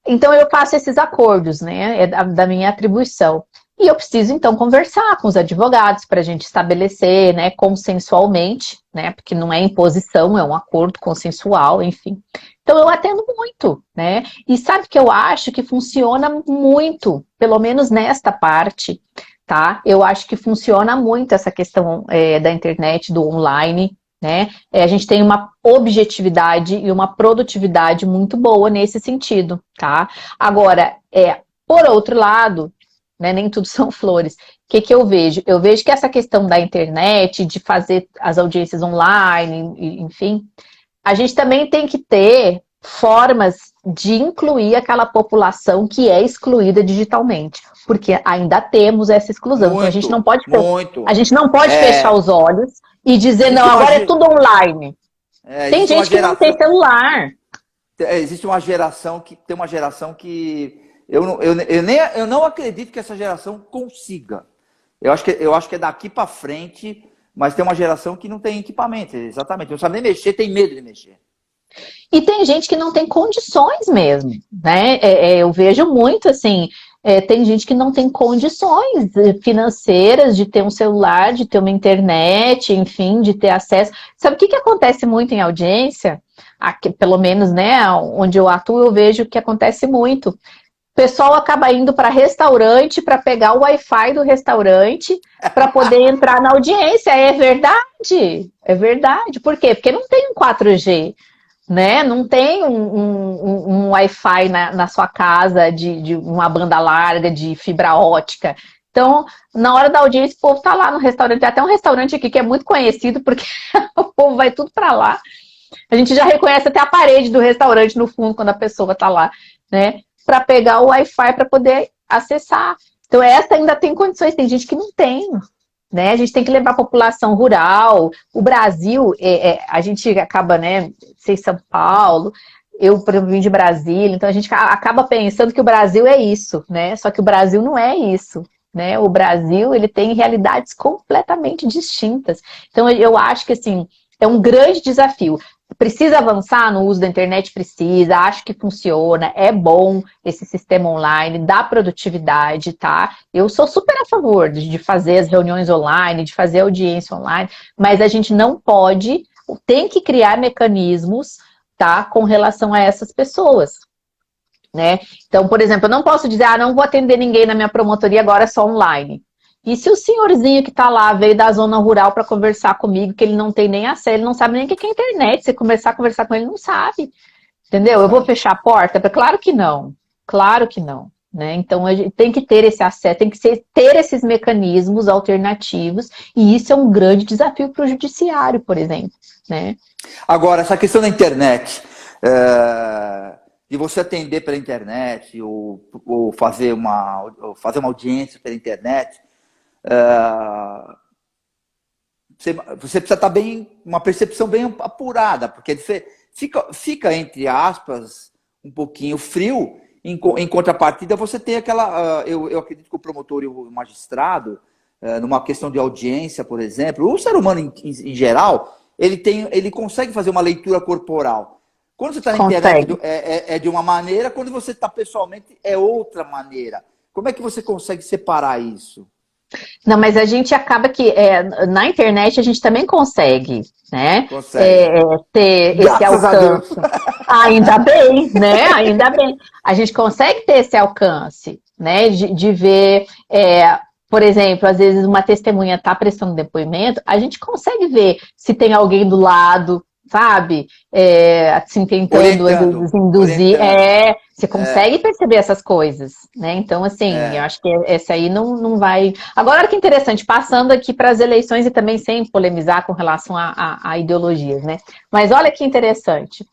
Então eu faço esses acordos, né? Da minha atribuição. E eu preciso, então, conversar com os advogados para a gente estabelecer, né, consensualmente, né, porque não é imposição, é um acordo consensual, enfim. Então, eu atendo muito, né, e sabe que eu acho que funciona muito, pelo menos nesta parte, tá? Eu acho que funciona muito essa questão da internet, do online, né? A gente tem uma objetividade e uma produtividade muito boa nesse sentido, tá? Agora, por outro lado, né, nem tudo são flores. O que eu vejo? Eu vejo que essa questão da internet, de fazer as audiências online, enfim, a gente também tem que ter formas de incluir aquela população que é excluída digitalmente, porque ainda temos essa exclusão. Então a gente não pode fechar os olhos e dizer, não, agora é tudo online. Tem gente que não tem celular. Existe uma geração que eu não acredito que essa geração consiga. Eu acho que é daqui para frente, mas tem uma geração que não tem equipamento, exatamente. Não sabe nem mexer, tem medo de mexer. E tem gente que não tem condições mesmo, né? Eu vejo muito assim, tem gente que não tem condições financeiras de ter um celular, de ter uma internet, enfim, de ter acesso. Sabe o que acontece muito em audiência? Aqui, pelo menos, né, onde eu atuo, eu vejo que acontece muito. O pessoal acaba indo para restaurante para pegar o Wi-Fi do restaurante para poder entrar na audiência. É verdade. É verdade. Por quê? Porque não tem um 4G, né? Não tem um Wi-Fi na sua casa de uma banda larga, de fibra ótica. Então, na hora da audiência, o povo está lá no restaurante. Tem até um restaurante aqui que é muito conhecido, porque o povo vai tudo para lá. A gente já reconhece até a parede do restaurante no fundo, quando a pessoa está lá, né? Para pegar o Wi-Fi para poder acessar. Então, essa ainda tem condições, tem gente que não tem, né? A gente tem que levar a população rural. O Brasil, a gente acaba, né, sei São Paulo, eu, por exemplo, vim de Brasília, então a gente acaba pensando que o Brasil é isso, né? Só que o Brasil não é isso, né? O Brasil, ele tem realidades completamente distintas. Então, eu acho que, assim, é um grande desafio. Precisa avançar no uso da internet? Precisa, acho que funciona, é bom esse sistema online, dá produtividade, tá? Eu sou super a favor de fazer as reuniões online, de fazer audiência online, mas a gente não pode, tem que criar mecanismos, tá, com relação a essas pessoas, né? Então, por exemplo, eu não posso dizer, não vou atender ninguém na minha promotoria, agora é só online. E se o senhorzinho que está lá veio da zona rural para conversar comigo, que ele não tem nem acesso, ele não sabe nem o que é internet, você começar a conversar com ele, não sabe, entendeu? Eu vou fechar a porta? Claro que não, né? Então, a gente tem que ter esse acesso, tem que ter esses mecanismos alternativos, e isso é um grande desafio para o judiciário, por exemplo, né? Agora, essa questão da internet, de você atender pela internet, ou fazer uma audiência pela internet, você precisa estar uma percepção bem apurada, porque fica, entre aspas, um pouquinho frio, em contrapartida você tem aquela... Eu acredito que o promotor e o magistrado, numa questão de audiência, por exemplo, o ser humano em geral, ele consegue fazer uma leitura corporal. Quando você está na internet é de uma maneira, quando você está pessoalmente é outra maneira. Como é que você consegue separar isso? Não, mas a gente acaba que na internet a gente também consegue, né? Ter esse alcance. Ainda bem, né? Ainda bem. A gente consegue ter esse alcance, né? De ver, por exemplo, às vezes uma testemunha está prestando depoimento, a gente consegue ver se tem alguém do lado, sabe? Assim, tentando às vezes induzir. Você consegue perceber essas coisas, né? Então, assim, eu acho que esse aí não vai... Agora, olha que interessante, passando aqui para as eleições e também sem polemizar com relação a ideologias, né? Mas olha que interessante.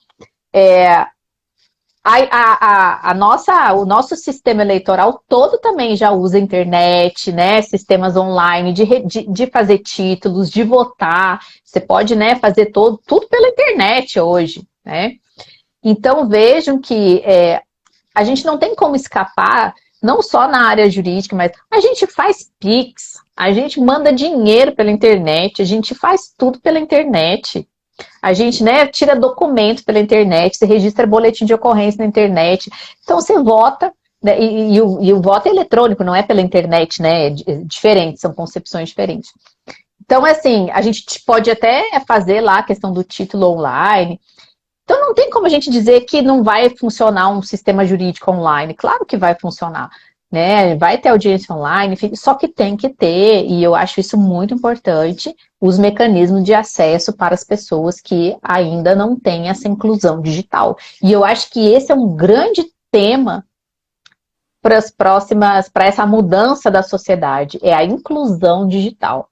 O nosso sistema eleitoral todo também já usa internet, né? Sistemas online, de fazer títulos, de votar. Você pode, né, fazer tudo pela internet hoje, né? Então, vejam que a gente não tem como escapar, não só na área jurídica, mas a gente faz Pix, a gente manda dinheiro pela internet, a gente faz tudo pela internet. A gente, né, tira documento pela internet, você registra boletim de ocorrência na internet. Então, você vota, né, e o voto é eletrônico, não é pela internet, né? É diferente, são concepções diferentes. Então, assim, a gente pode até fazer lá a questão do título online. Então, não tem como a gente dizer que não vai funcionar um sistema jurídico online. Claro que vai funcionar, né? Vai ter audiência online, só que tem que ter, e eu acho isso muito importante, os mecanismos de acesso para as pessoas que ainda não têm essa inclusão digital. E eu acho que esse é um grande tema para essa mudança da sociedade, é a inclusão digital,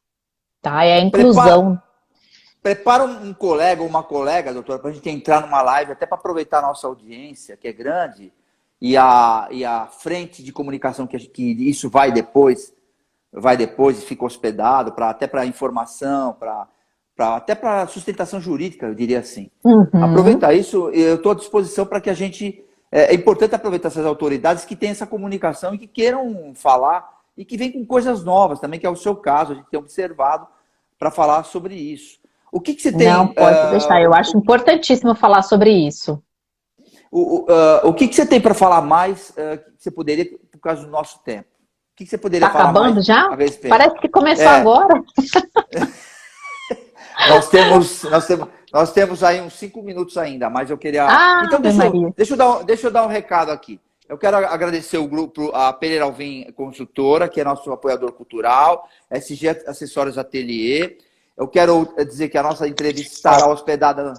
tá? É a inclusão... Prepara um colega ou uma colega, doutora, para a gente entrar numa live, até para aproveitar a nossa audiência, que é grande, e a frente de comunicação que isso vai depois e fica hospedado, até para informação, até para sustentação jurídica, eu diria assim. Aproveitar isso, eu estou à disposição para que a gente... É importante aproveitar essas autoridades que têm essa comunicação e que queiram falar e que vêm com coisas novas também, que é o seu caso, a gente tem observado para falar sobre isso. O que você tem... Não, pode deixar. Eu acho importantíssimo falar sobre isso. O que você tem para falar mais que você poderia, por causa do nosso tempo? O que você poderia falar mais? Tá acabando já? Parece que começou agora. Nós temos aí uns 5 minutos ainda, mas eu queria... Então, deixa eu dar um recado aqui. Eu quero agradecer o grupo, a Pereira Alvim Consultora, que é nosso apoiador cultural, SG Acessórios Atelier. Eu quero dizer que a nossa entrevista estará hospedada no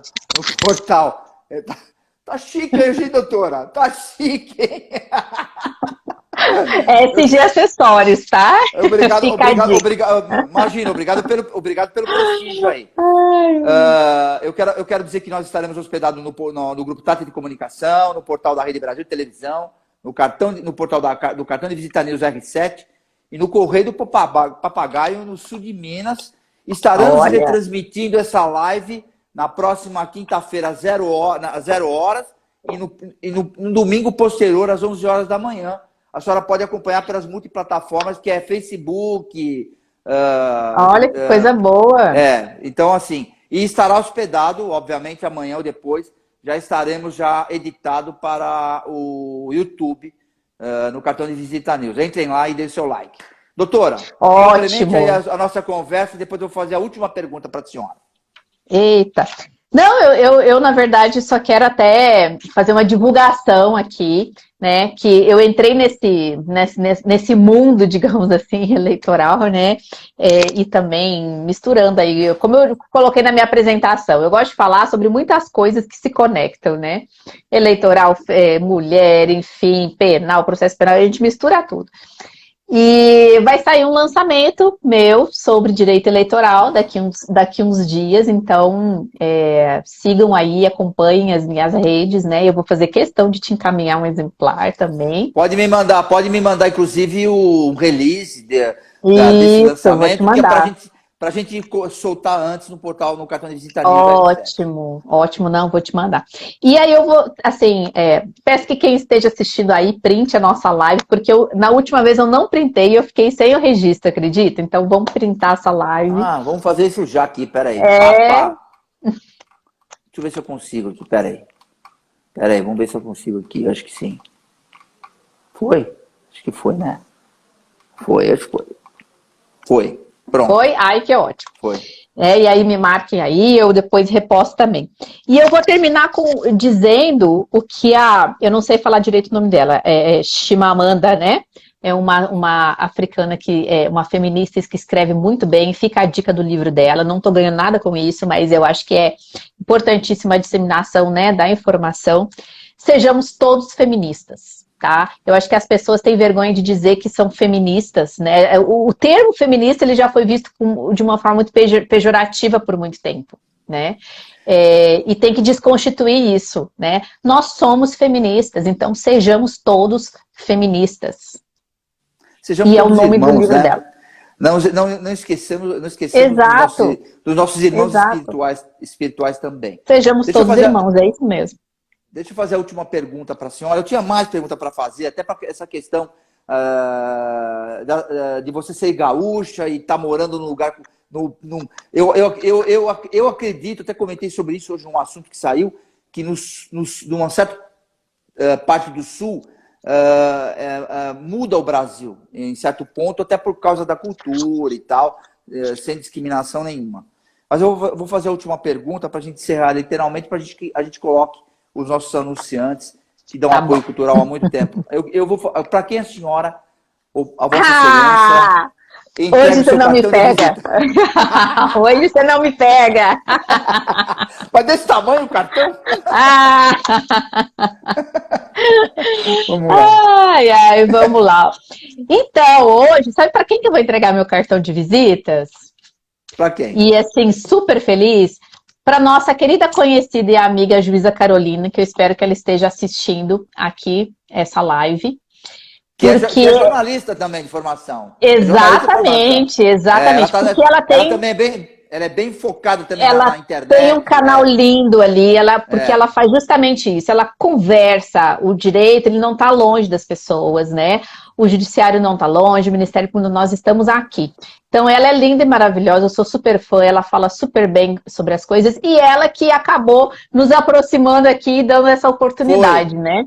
portal. Tá chique aí, doutora? Tá chique, hein? SG Acessórios, tá? Obrigado. Imagina, obrigado pelo prestígio aí. Eu quero dizer que nós estaremos hospedados no Grupo Tata de Comunicação, no portal da Rede Brasil de Televisão, no portal do Cartão de Visita News R7 e no Correio do Papagaio, no sul de Minas. Estaremos retransmitindo essa live na próxima quinta-feira, às 0 horas, e no domingo posterior, às 11 horas da manhã, a senhora pode acompanhar pelas multiplataformas, que é Facebook. Olha que coisa boa. Então assim, e estará hospedado, obviamente, amanhã ou depois, já estaremos já editado para o YouTube, no Cartão de Visita News. Entrem lá e dêem seu like. Doutora, complemente aí a nossa conversa, depois eu vou fazer a última pergunta para a senhora. Eita. Não, eu, na verdade, só quero até fazer uma divulgação aqui, né? Que eu entrei nesse mundo, digamos assim, eleitoral, né? E também misturando aí, como eu coloquei na minha apresentação, eu gosto de falar sobre muitas coisas que se conectam, né? Eleitoral, mulher, enfim, penal, processo penal, a gente mistura tudo. E vai sair um lançamento meu sobre direito eleitoral daqui uns dias, então sigam aí, acompanhem as minhas redes, né? Eu vou fazer questão de te encaminhar um exemplar também. Pode me mandar inclusive o release desse vou lançamento, te mandar. que é para a gente soltar antes no portal, no Cartão de Visita. Ótimo, não, vou te mandar. E aí eu vou, assim, peço que quem esteja assistindo aí printe a nossa live, porque na última vez eu não printei e eu fiquei sem o registro, acredita? Então vamos printar essa live. Vamos fazer isso já aqui, peraí. Deixa eu ver se eu consigo aqui, peraí, vamos ver se eu consigo aqui, acho que sim. Foi? Acho que foi, né? Foi. Pronto. Foi? Ai, que ótimo. Foi. E aí me marquem aí, eu depois reposto também. E eu vou terminar dizendo o que eu não sei falar direito o nome dela, Chimamanda, né? É uma africana uma feminista que escreve muito bem, fica a dica do livro dela, não estou ganhando nada com isso, mas eu acho que é importantíssima a disseminação, né, da informação. Sejamos todos feministas. Tá? Eu acho que as pessoas têm vergonha de dizer que são feministas, né? O termo feminista ele já foi visto de uma forma muito pejorativa por muito tempo, né? E tem que desconstituir isso, né? Nós somos feministas, então sejamos todos feministas. Sejamos todos irmãos, do livro né? dela. Não esquecemos dos nossos irmãos espirituais também. Sejamos todos irmãos, é isso mesmo. Deixa eu fazer a última pergunta para a senhora. Eu tinha mais pergunta para fazer, até para essa questão de você ser gaúcha e estar morando num lugar... Eu acredito, até comentei sobre isso hoje num assunto que saiu, que numa certa parte do sul muda o Brasil, em certo ponto, até por causa da cultura e tal, sem discriminação nenhuma. Mas eu vou fazer a última pergunta para a gente encerrar literalmente, para a gente coloque os nossos anunciantes que dão apoio cultural há muito tempo. Eu vou para quem a senhora, a Vossa Excelência, hoje você não me pega. Hoje você não me pega. Mas desse tamanho o cartão? Vamos lá. Vamos lá. Então, hoje, sabe para quem que eu vou entregar meu cartão de visitas? Para quem? E assim, super feliz. Para nossa querida conhecida e amiga juíza Carolina, que eu espero que ela esteja assistindo aqui essa live. Que é jornalista também de formação. Exatamente. Porque ela também ela é bem focada também na internet. Ela tem um canal lindo ali, porque ela faz justamente isso. Ela conversa, o direito, ele não está longe das pessoas, né? O judiciário não está longe, o Ministério Público, nós estamos aqui. Então, ela é linda e maravilhosa, eu sou super fã, ela fala super bem sobre as coisas, e ela que acabou nos aproximando aqui e dando essa oportunidade, né?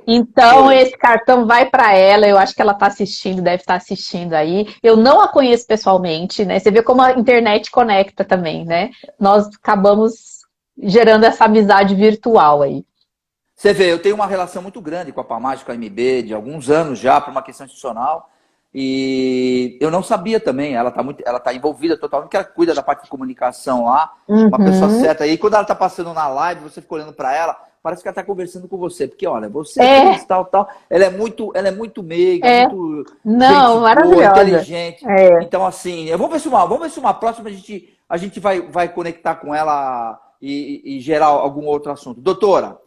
Então, esse cartão vai para ela, eu acho que ela está assistindo, deve estar assistindo aí. Eu não a conheço pessoalmente, né? Você vê como a internet conecta também, né? Nós acabamos gerando essa amizade virtual aí. Você vê, eu tenho uma relação muito grande com a Pamage, com a MB, de alguns anos já, por uma questão institucional. E eu não sabia também, ela tá envolvida totalmente, que ela cuida da parte de comunicação lá, uma pessoa certa. E quando ela tá passando na live, você fica olhando para ela, parece que ela tá conversando com você, porque olha, você tal, ela é muito meiga, muito maravilhosa, inteligente. Então assim, vamos ver se uma próxima a gente vai conectar com ela e gerar algum outro assunto. Doutora,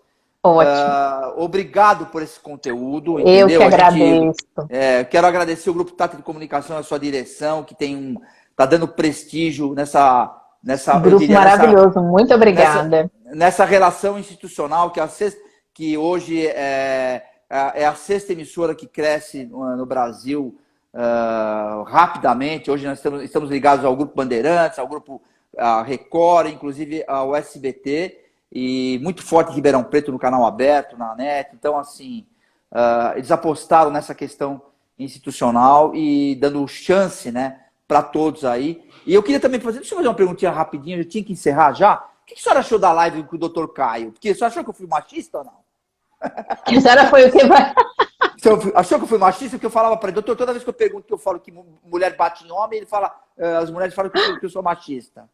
obrigado por esse conteúdo. Entendeu? Eu que agradeço. Quero agradecer o Grupo Tata de Comunicação, a sua direção, que tá dando prestígio nessa grupo maravilhoso. Muito obrigada. Nessa relação institucional que hoje é a 6ª emissora que cresce no Brasil rapidamente. Hoje nós estamos ligados ao Grupo Bandeirantes, ao Grupo Record, inclusive ao SBT, e muito forte em Ribeirão Preto, no canal aberto, na NET. Então, assim, eles apostaram nessa questão institucional e dando chance, né, para todos aí. E eu queria também deixa eu fazer uma perguntinha rapidinho, eu tinha que encerrar já. O que a senhora achou da live com o Dr. Caio? Porque a senhora achou que eu fui machista ou não? A senhora foi o que vai... Achou que eu fui machista? Porque eu falava para ele, doutor, toda vez que eu pergunto que eu falo que mulher bate em homem, ele fala, as mulheres falam que eu sou machista.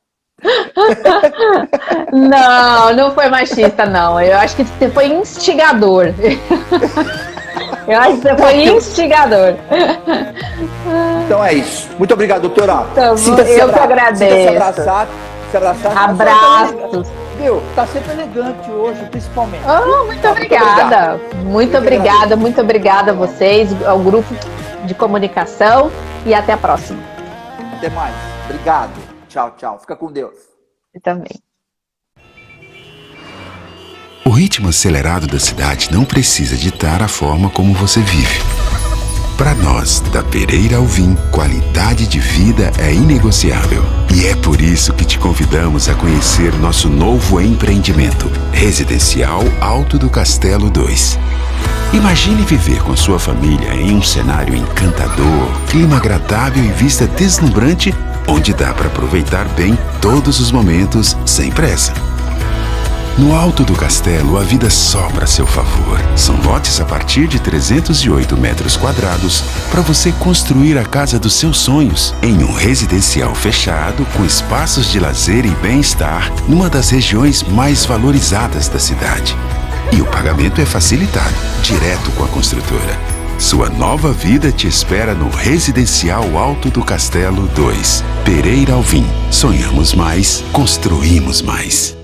Não foi machista, não. Eu acho que você foi instigador. Eu acho que você foi instigador. Então é isso. Muito obrigado, doutora. Então, eu que agradeço. Se abraçar. Abraços. Viu? Tá sempre elegante hoje, principalmente. Muito obrigada. Muito obrigada a vocês, ao grupo de comunicação, e até a próxima. Até mais. Obrigado. Tchau, tchau. Fica com Deus. Eu também. O ritmo acelerado da cidade não precisa ditar a forma como você vive. Para nós, da Pereira ao Vim, qualidade de vida é inegociável. E é por isso que te convidamos a conhecer nosso novo empreendimento, Residencial Alto do Castelo 2. Imagine viver com sua família em um cenário encantador, clima agradável e vista deslumbrante, onde dá para aproveitar bem todos os momentos sem pressa. No alto do castelo, a vida sobra a seu favor. São lotes a partir de 308 metros quadrados para você construir a casa dos seus sonhos em um residencial fechado com espaços de lazer e bem-estar numa das regiões mais valorizadas da cidade. E o pagamento é facilitado, direto com a construtora. Sua nova vida te espera no Residencial Alto do Castelo 2. Pereira ao Vim. Sonhamos mais, construímos mais.